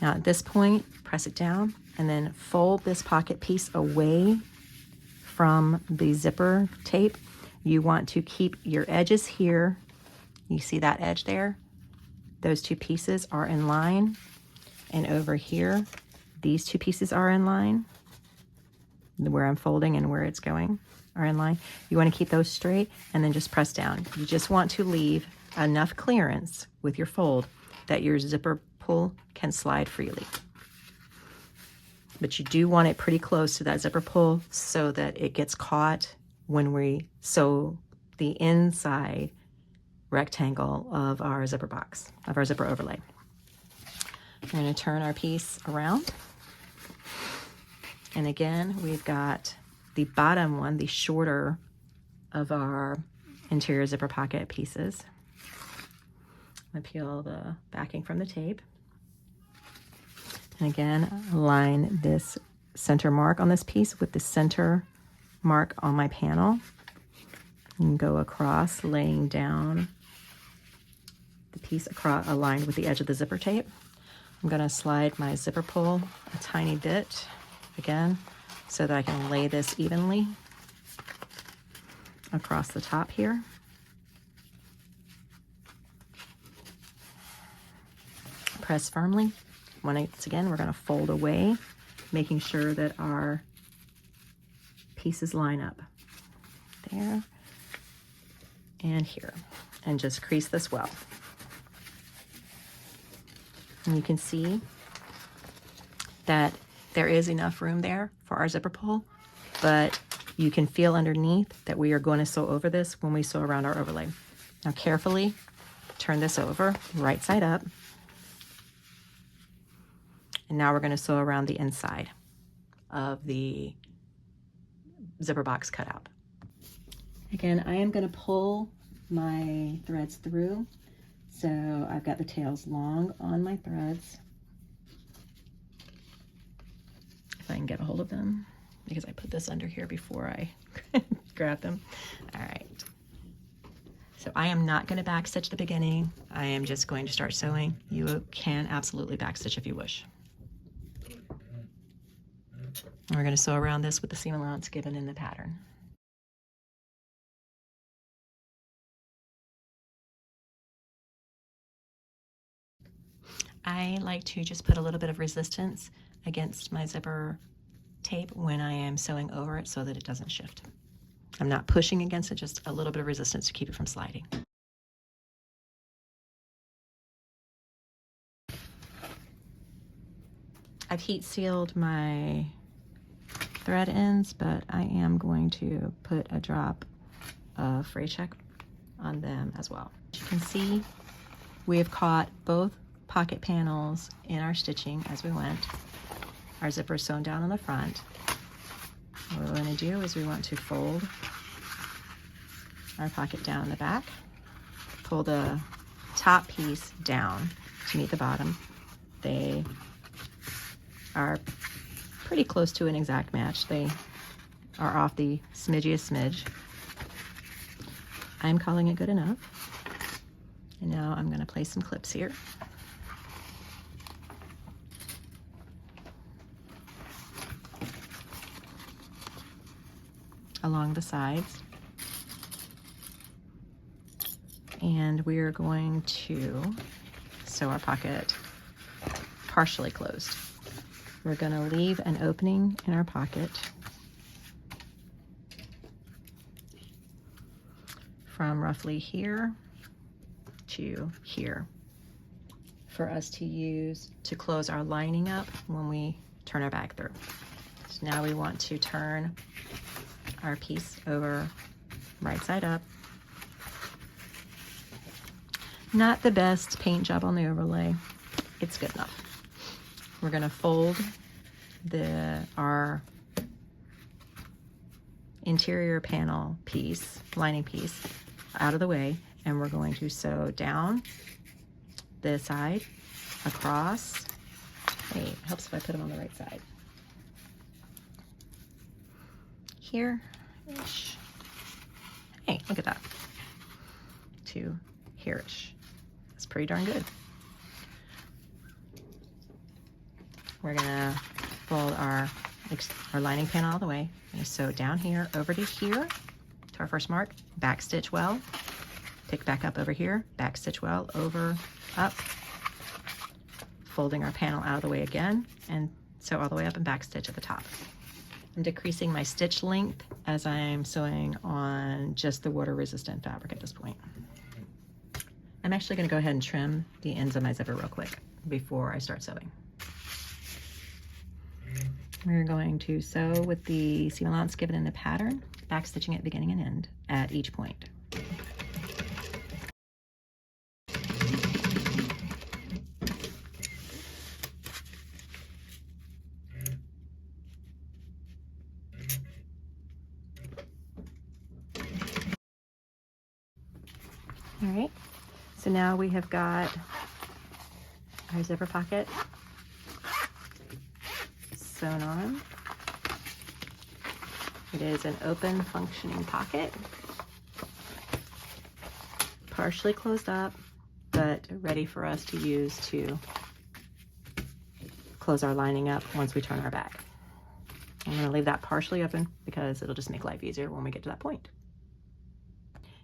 Now at this point, press it down and then fold this pocket piece away from the zipper tape. You want to keep your edges here. You see that edge there? Those two pieces are in line. And over here, these two pieces are in line. Where I'm folding and where it's going are in line. You want to keep those straight and then just press down. You just want to leave enough clearance with your fold that your zipper pull can slide freely. But you do want it pretty close to that zipper pull so that it gets caught when we sew the inside rectangle of our zipper box, of our zipper overlay. We're going to turn our piece around. And again, we've got the bottom one, the shorter of our interior zipper pocket pieces. I'm going to peel the backing from the tape. And again, align this center mark on this piece with the center mark on my panel. And go across, laying down the piece across, aligned with the edge of the zipper tape. I'm going to slide my zipper pull a tiny bit, again, so that I can lay this evenly across the top here. Press firmly. Once again, we're going to fold away, making sure that our pieces line up there and here, and just crease this well. And you can see that there is enough room there for our zipper pull, but you can feel underneath that we are going to sew over this when we sew around our overlay. Now carefully turn this over, right side up. And now we're going to sew around the inside of the zipper box cutout. Again, I am going to pull my threads through. So I've got the tails long on my threads. If I can get a hold of them, because I put this under here before I grab them. All right. So I am not going to backstitch the beginning. I am just going to start sewing. You can absolutely backstitch if you wish. And we're going to sew around this with the seam allowance given in the pattern. I like to just put a little bit of resistance against my zipper tape when I am sewing over it so that it doesn't shift. I'm not pushing against it, just a little bit of resistance to keep it from sliding. I've heat sealed my thread ends, but I am going to put a drop of fray check on them as well. As you can see, we have caught both pocket panels in our stitching as we went. Our zipper is sewn down on the front. What we're going to do is we want to fold our pocket down in the back, pull the top piece down to meet the bottom. They are pretty close to an exact match. They are off the smidgiest smidge. I'm calling it good enough. And now I'm going to place some clips here. Along the sides. And we're going to sew our pocket partially closed. We're going to leave an opening in our pocket from roughly here to here for us to use to close our lining up when we turn our bag through. So now we want to turn our piece over right side up. Not the best paint job on the overlay. It's good enough. We're going to fold our interior panel piece, lining piece, out of the way, and we're going to sew down this side, across. Hey, it helps if I put them on the right side. Here-ish. Hey, look at that. To here-ish. That's pretty darn good. We're gonna fold our lining panel all the way. I'm gonna sew down here, over to here, to our first mark, back stitch well, pick back up over here, back stitch well, over, up, folding our panel out of the way again, and sew all the way up and back stitch at the top. I'm decreasing my stitch length as I'm sewing on just the water resistant fabric at this point. I'm actually gonna go ahead and trim the ends of my zipper real quick before I start sewing. We're going to sew with the seam allowance given in the pattern, back stitching at beginning and end at each point. All right, so now we have got our zipper pocket sewn on. It is an open functioning pocket, partially closed up, but ready for us to use to close our lining up once we turn our back. I'm going to leave that partially open because it'll just make life easier when we get to that point.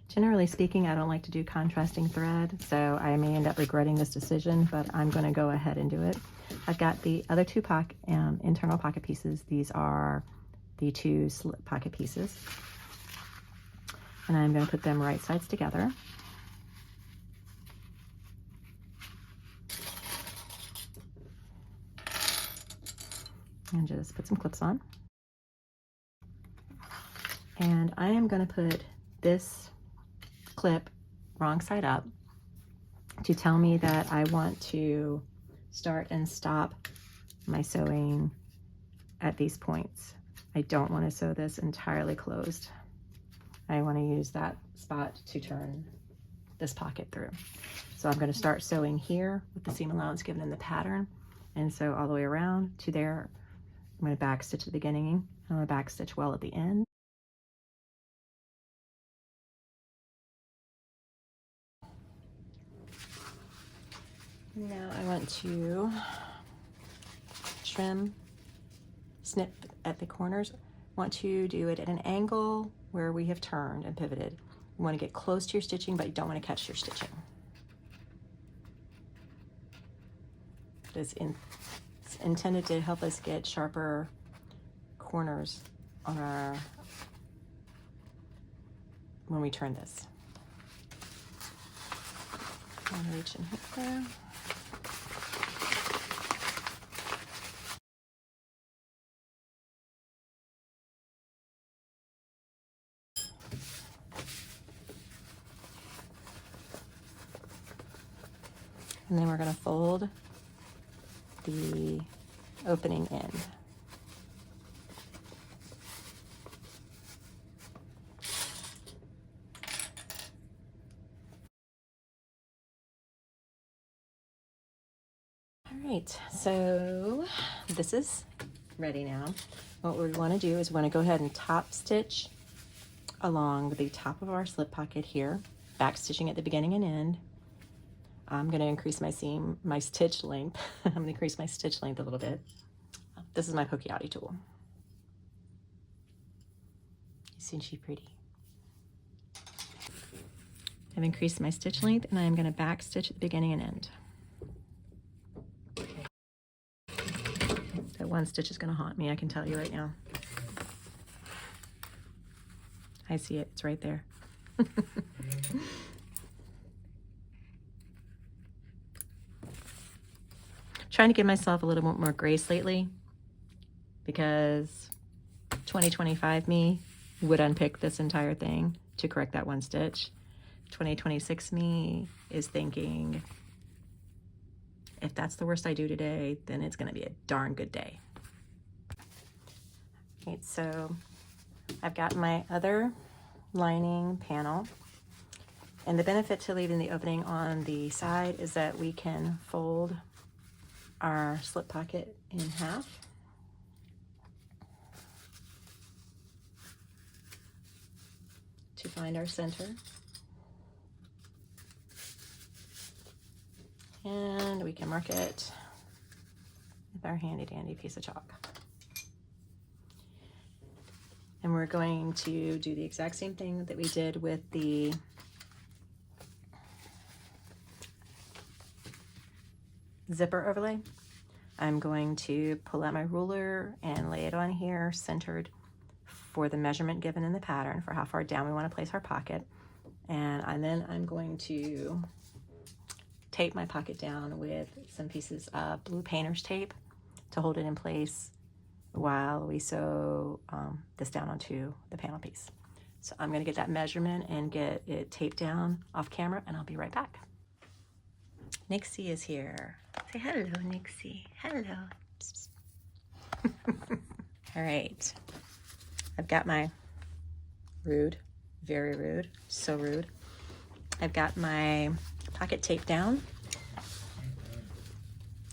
Generally speaking, I don't like to do contrasting thread, so I may end up regretting this decision, but I'm going to go ahead and do it. I've got the other two internal pocket pieces. These are the two slip pocket pieces. And I'm going to put them right sides together. And just put some clips on. And I am going to put this clip wrong side up to tell me that I want to start and stop my sewing at these points. I don't want to sew this entirely closed. I want to use that spot to turn this pocket through. So I'm going to start sewing here with the seam allowance given in the pattern and sew all the way around to there. I'm going to back stitch at the beginning. I'm going to back stitch well at the end. Now I want to trim, snip at the corners. I want to do it at an angle where we have turned and pivoted. You want to get close to your stitching, but you don't want to catch your stitching. It's intended to help us get sharper corners on our, when we turn this. I'm going to reach in here. And then we're going to fold the opening end. so this is ready now. What we want to do is we want to go ahead and top stitch along the top of our slip pocket here, back stitching at the beginning and end. I'm going to increase my stitch length. I'm going to increase my stitch length a little bit. This is my Pokeati tool. Isn't she pretty? I've increased my stitch length and I'm going to back stitch at the beginning and end. That one stitch is going to haunt me, I can tell you right now. I see it, it's right there. Trying to give myself a little bit more grace lately because 2025 me would unpick this entire thing to correct that one stitch. 2026 me is thinking, if that's the worst I do today, then it's gonna be a darn good day. Okay, so I've got my other lining panel, and the benefit to leaving the opening on the side is that we can fold our slip pocket in half. To find our center. And we can mark it with our handy dandy piece of chalk. And we're going to do the exact same thing that we did with the zipper overlay. I'm going to pull out my ruler and lay it on here centered for the measurement given in the pattern for how far down we want to place our pocket. And then I'm going to tape my pocket down with some pieces of blue painter's tape to hold it in place while we sew this down onto the panel piece. So I'm going to get that measurement and get it taped down off camera, and I'll be right back. Nixie is here. Say hello, Nixie. Hello. All right. I've got my rude, very rude, so rude. I've got my pocket taped down.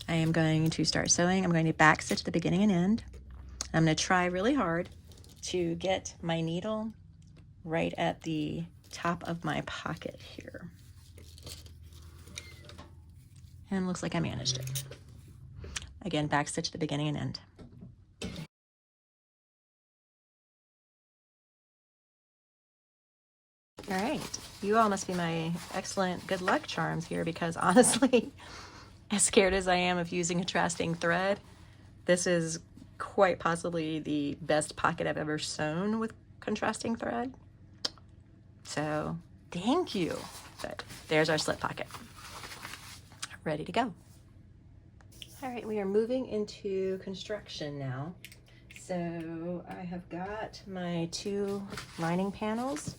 I am going to start sewing. I'm going to back stitch the beginning and end. I'm going to try really hard to get my needle right at the top of my pocket here. And it looks like I managed it. Again, back stitch the beginning and end. All right, you all must be my excellent good luck charms here, because honestly, as scared as I am of using contrasting thread, this is quite possibly the best pocket I've ever sewn with contrasting thread. So thank you. But there's our slip pocket. Ready to go. All right, we are moving into construction now. So I have got my two lining panels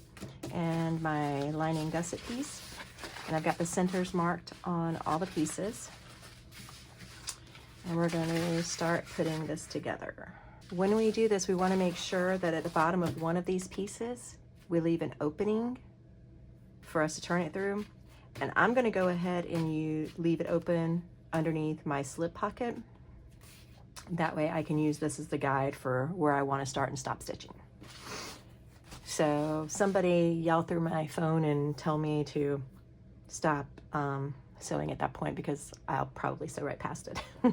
and my lining gusset piece, and I've got the centers marked on all the pieces, and we're going to start putting this together. When we do this, we want to make sure that at the bottom of one of these pieces we leave an opening for us to turn it through, and I'm going to go ahead and leave it open underneath my slip pocket. That way I can use this as the guide for where I want to start and stop stitching. So somebody yell through my phone and tell me to stop sewing at that point, because I'll probably sew right past it. So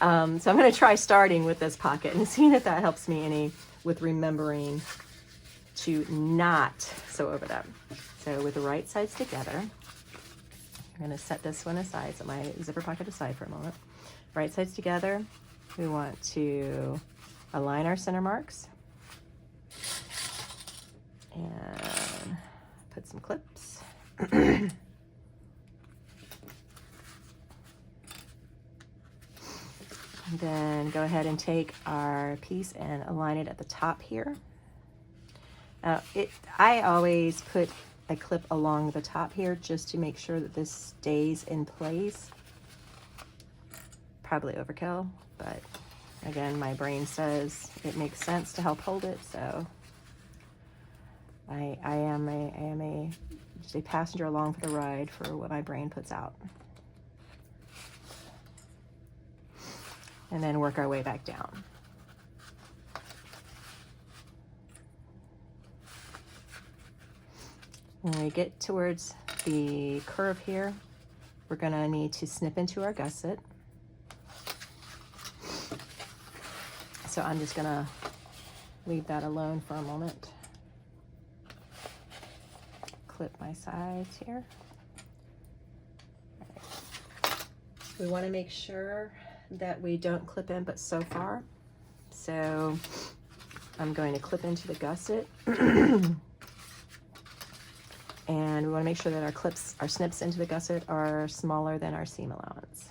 I'm going to try starting with this pocket and seeing if that helps me any with remembering to not sew over that. So with the right sides together, I'm going to set this one aside, set my zipper pocket aside for a moment. Right sides together, we want to align our center marks and put some clips. And then go ahead and take our piece and align it at the top here. I always put a clip along the top here just to make sure that this stays in place. Probably overkill, but again, my brain says it makes sense to help hold it, so I am just a passenger along for the ride for what my brain puts out. and then work our way back down. When we get towards the curve here, we're gonna need to snip into our gusset. So I'm just gonna leave that alone for a moment. Clip my sides here. All right. We wanna make sure that we don't clip in but so far. So I'm going to clip into the gusset. And we want to make sure that our snips into the gusset are smaller than our seam allowance.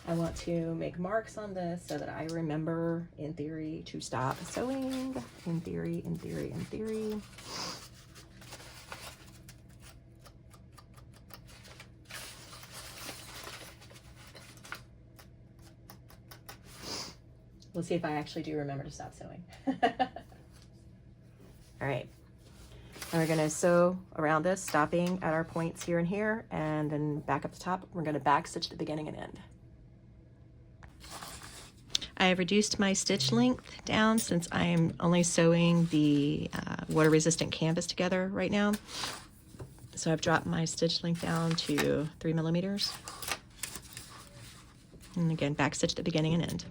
I want to make marks on this so that I remember, in theory, to stop sewing. In theory, in theory, in theory. We'll see if I actually do remember to stop sewing. All right, and we're gonna sew around this, stopping at our points here and here, and then back up the top. We're gonna back stitch the beginning and end. I have reduced my stitch length down since I'm only sewing the water-resistant canvas together right now. So I've dropped my stitch length down to 3 millimeters. And again, back stitch the beginning and end.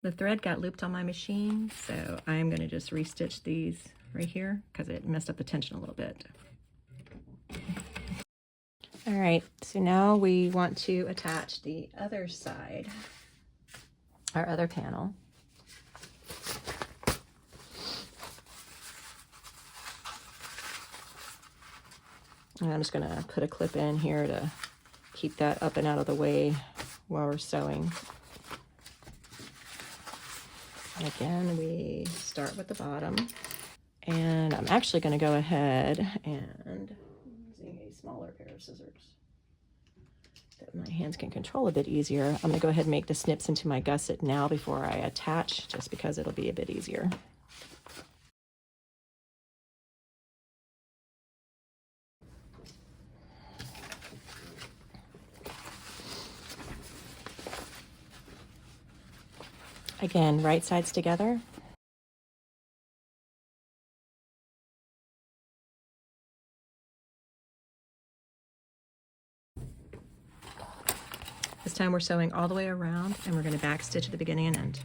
The thread got looped on my machine, so I'm going to just restitch these right here because it messed up the tension a little bit. All right, so now we want to attach the other side, our other panel. And I'm just going to put a clip in here to keep that up and out of the way while we're sewing. Again, we start with the bottom, and I'm actually going to go ahead and using a smaller pair of scissors that my hands can control a bit easier. I'm going to go ahead and make the snips into my gusset now before I attach, just because it'll be a bit easier. Again, right sides together. This time we're sewing all the way around, and we're going to back stitch at the beginning and end.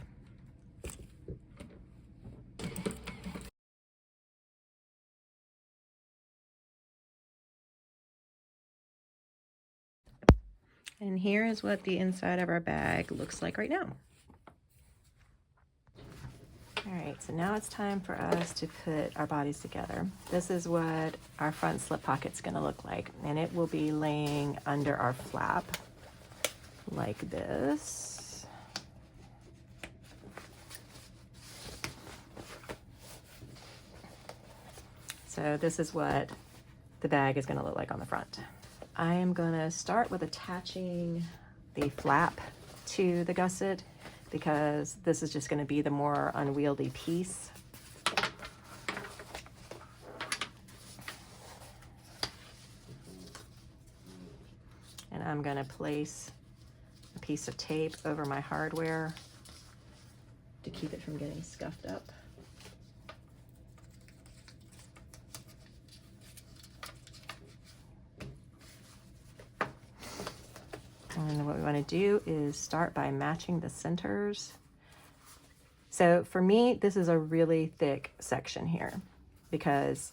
And here is what the inside of our bag looks like right now. All right, so now it's time for us to put our bodies together. This is what our front slip pocket's gonna look like, and it will be laying under our flap like this. So this is what the bag is gonna look like on the front. I am gonna start with attaching the flap to the gusset, because this is just going to be the more unwieldy piece. And I'm going to place a piece of tape over my hardware to keep it from getting scuffed up. And what we want to do is start by matching the centers. So for me, this is a really thick section here because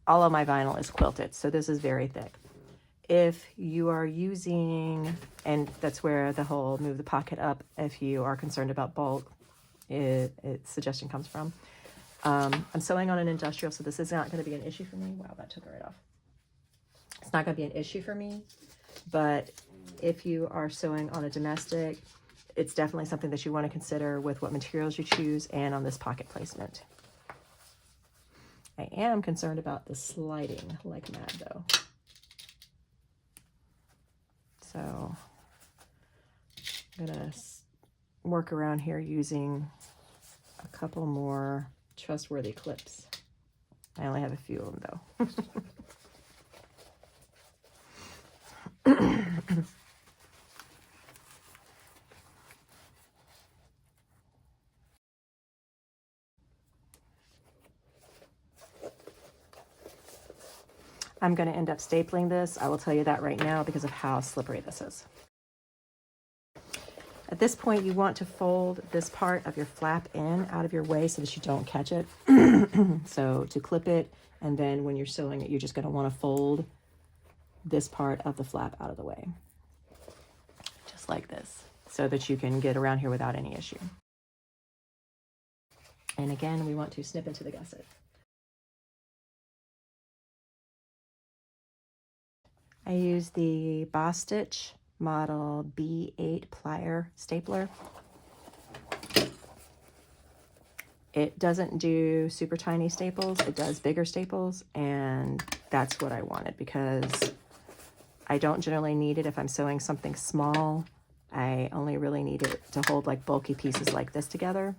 all of my vinyl is quilted, so this is very thick. If you are using, and that's where the whole move the pocket up, if you are concerned about bulk, suggestion comes from. I'm sewing on an industrial, so this is not going to be an issue for me. Wow, that took it right off. it's not going to be an issue for me. But if you are sewing on a domestic, it's definitely something that you want to consider with what materials you choose and on this pocket placement. I am concerned about the sliding like mad though. So I'm gonna work around here using a couple more trustworthy clips. I only have a few of them though. I'm going to end up stapling this. I will tell you that right now because of how slippery this is. At this point, you want to fold this part of your flap in out of your way so that you don't catch it. So to clip it, and then when you're sewing it, you're just going to want to fold this part of the flap out of the way. Just like this, so that you can get around here without any issue. And again, we want to snip into the gusset. I use the Boss Stitch model B8 plier stapler. It doesn't do super tiny staples, it does bigger staples, and that's what I wanted because I don't generally need it if I'm sewing something small. I only really need it to hold like bulky pieces like this together.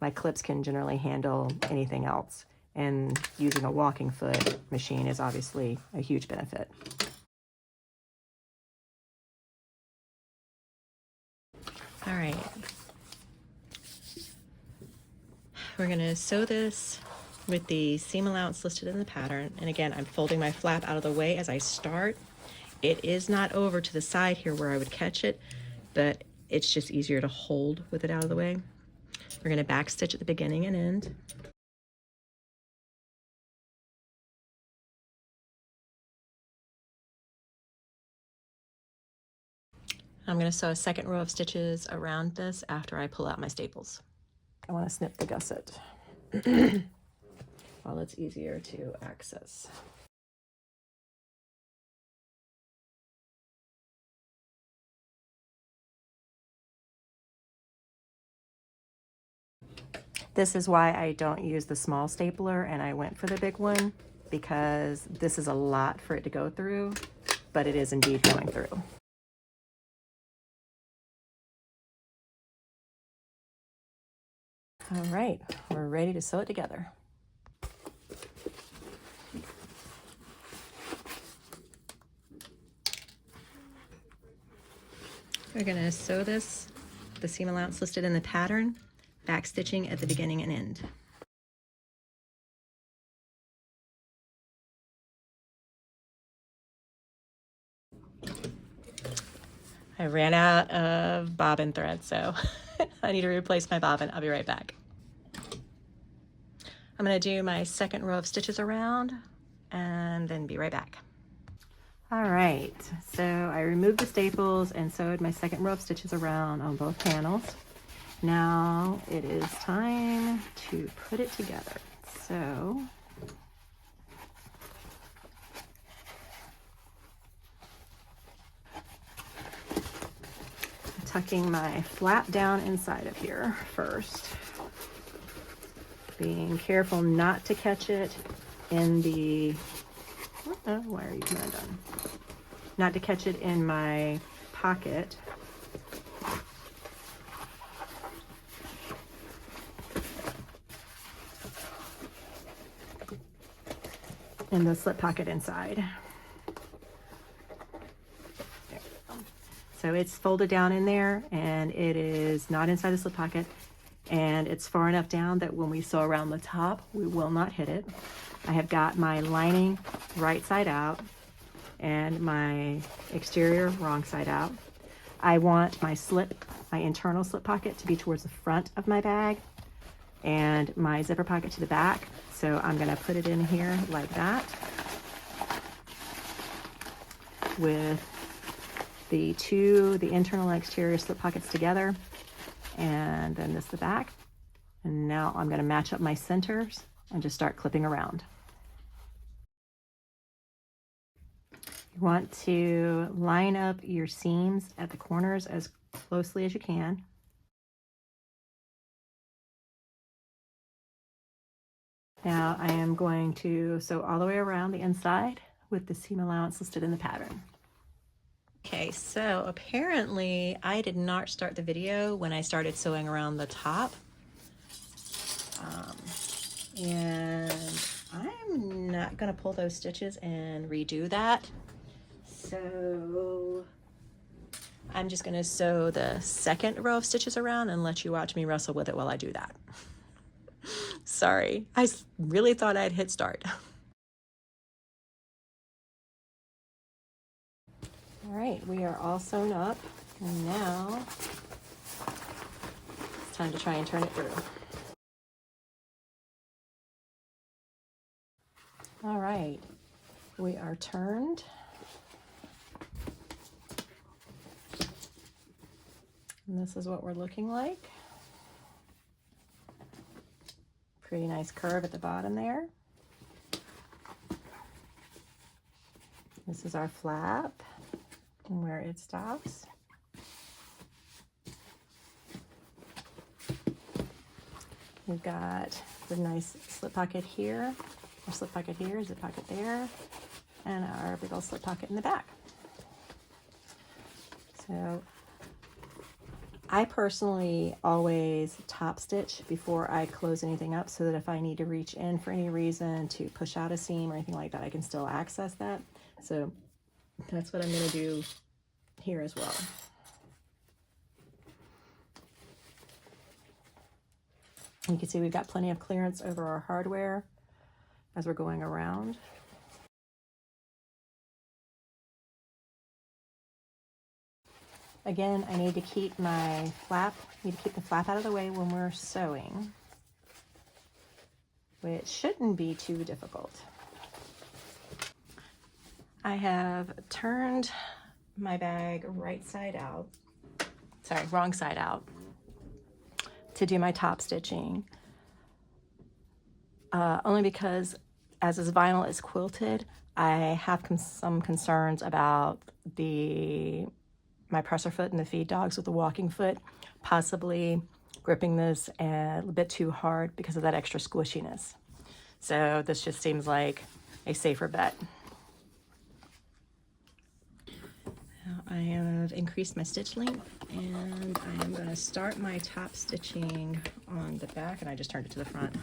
My clips can generally handle anything else, and using a walking foot machine is obviously a huge benefit. All right, we're gonna sew this with the seam allowance listed in the pattern. And again, I'm folding my flap out of the way as I start. It is not over to the side here where I would catch it, but it's just easier to hold with it out of the way. We're gonna back stitch at the beginning and end. I'm going to sew a second row of stitches around this after I pull out my staples. I want to snip the gusset while it's easier to access. This is why I don't use the small stapler and I went for the big one, because this is a lot for it to go through, but it is indeed going through. All right, we're ready to sew it together. We're going to sew this, the seam allowance listed in the pattern, back stitching at the beginning and end. I ran out of bobbin thread, so I need to replace my bobbin. I'll be right back. I'm going to do my second row of stitches around and then be right back. All right, so I removed the staples and sewed my second row of stitches around on both panels. Now it is time to put it together. So tucking my flap down inside of here first, being careful not to catch it in the, why are you coming undone? Not to catch it in my pocket. In the slip pocket inside. There we go. So it's folded down in there and it is not inside the slip pocket, and it's far enough down that when we sew around the top, we will not hit it. I have got my lining right side out and my exterior wrong side out. I want my internal slip pocket to be towards the front of my bag and my zipper pocket to the back. So I'm gonna put it in here like that with the internal and exterior slip pockets together, and then this the back. And now I'm gonna match up my centers and just start clipping around. You want to line up your seams at the corners as closely as you can. Now I am going to sew all the way around the inside with the seam allowance listed in the pattern. Okay, so apparently I did not start the video when I started sewing around the top. And I'm not gonna pull those stitches and redo that. So I'm just gonna sew the second row of stitches around and let you watch me wrestle with it while I do that. Sorry, I really thought I'd hit start. All right, we are all sewn up, and now it's time to try and turn it through. All right, we are turned. And this is what we're looking like. Pretty nice curve at the bottom there. This is our flap and where it stops. We've got the nice slip pocket here, or slip pocket here, zip pocket there, and our big old slip pocket in the back. So I personally always top stitch before I close anything up so that if I need to reach in for any reason to push out a seam or anything like that, I can still access that. So that's what I'm going to do here as well. You can see we've got plenty of clearance over our hardware as we're going around. Again, I need to keep my flap, need to keep the flap out of the way when we're sewing, which shouldn't be too difficult. I have turned my bag right side out, sorry, wrong side out, to do my top stitching. Only because as this vinyl is quilted, I have some concerns about my presser foot and the feed dogs with the walking foot possibly gripping this a bit too hard because of that extra squishiness. So this just seems like a safer bet. Now I have increased my stitch length and I am going to start my top stitching on the back, and I just turned it to the front.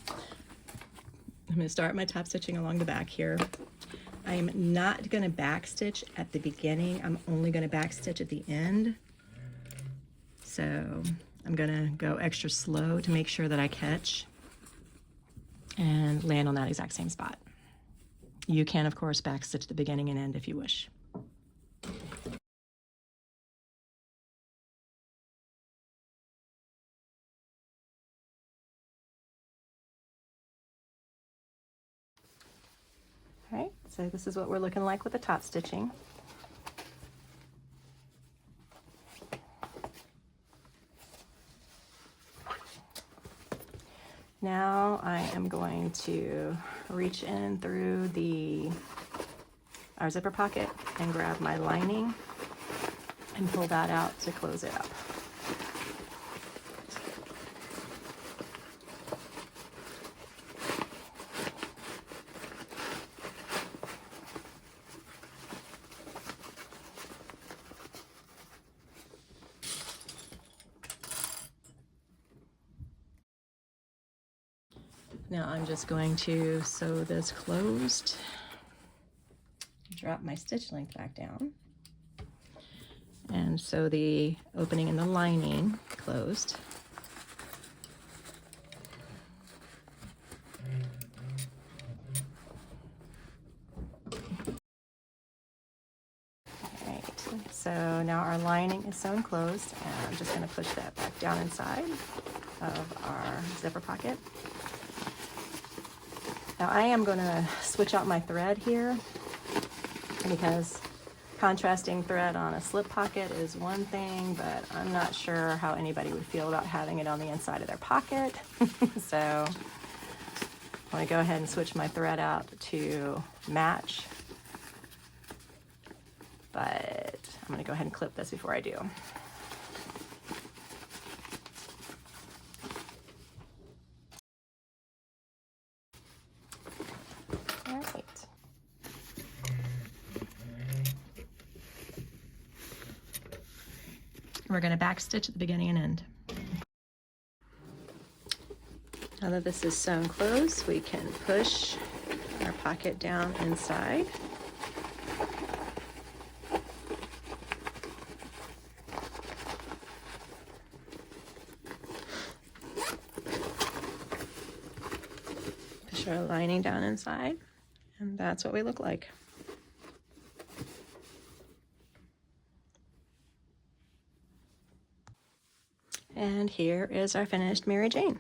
I'm going to start my top stitching along the back here. I'm not going to back stitch at the beginning. I'm only going to back stitch at the end. So I'm going to go extra slow to make sure that I catch and land on that exact same spot. You can, of course, back stitch at the beginning and end if you wish. All right, so this is what we're looking like with the top stitching. Now I am going to reach in through our zipper pocket and grab my lining and pull that out to close it up. Now I'm just going to sew this closed, drop my stitch length back down, and sew the opening in the lining closed. Alright, so now our lining is sewn closed, and I'm just going to push that back down inside of our zipper pocket. Now I am going to switch out my thread here because contrasting thread on a slip pocket is one thing, but I'm not sure how anybody would feel about having it on the inside of their pocket. So I'm going to go ahead and switch my thread out to match but I'm gonna go ahead and clip this before I do. All right. We're gonna back stitch at the beginning and end. Now that this is sewn closed, we can push our pocket down inside. Push our lining down inside, and that's what we look like. And here is our finished Mary Jane.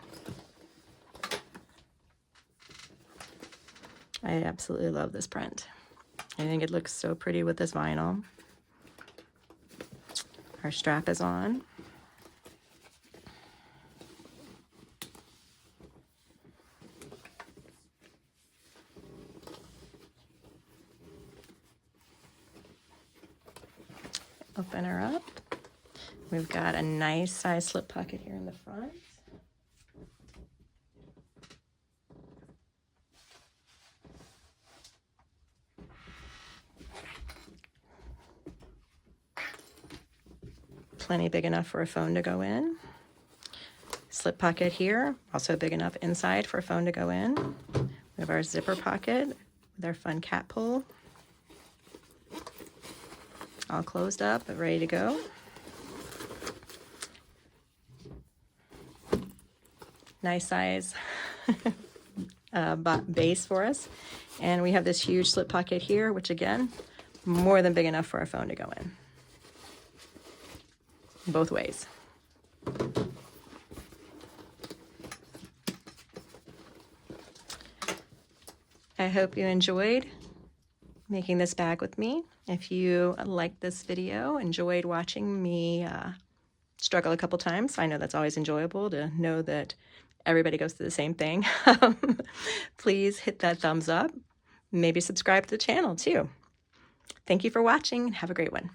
I absolutely love this print. I think it looks so pretty with this vinyl. Our strap is on. Open her up. We've got a nice size slip pocket here in the front. Plenty big enough for a phone to go in. Slip pocket here, also big enough inside for a phone to go in. We have our zipper pocket with our fun cat pull. All closed up, but ready to go. Nice size base for us. And we have this huge slip pocket here, which again, more than big enough for our phone to go in. Both ways. I hope you enjoyed making this bag with me. If you liked this video, enjoyed watching me struggle a couple times, I know that's always enjoyable to know that everybody goes through the same thing. Please hit that thumbs up. Maybe subscribe to the channel too. Thank you for watching and have a great one.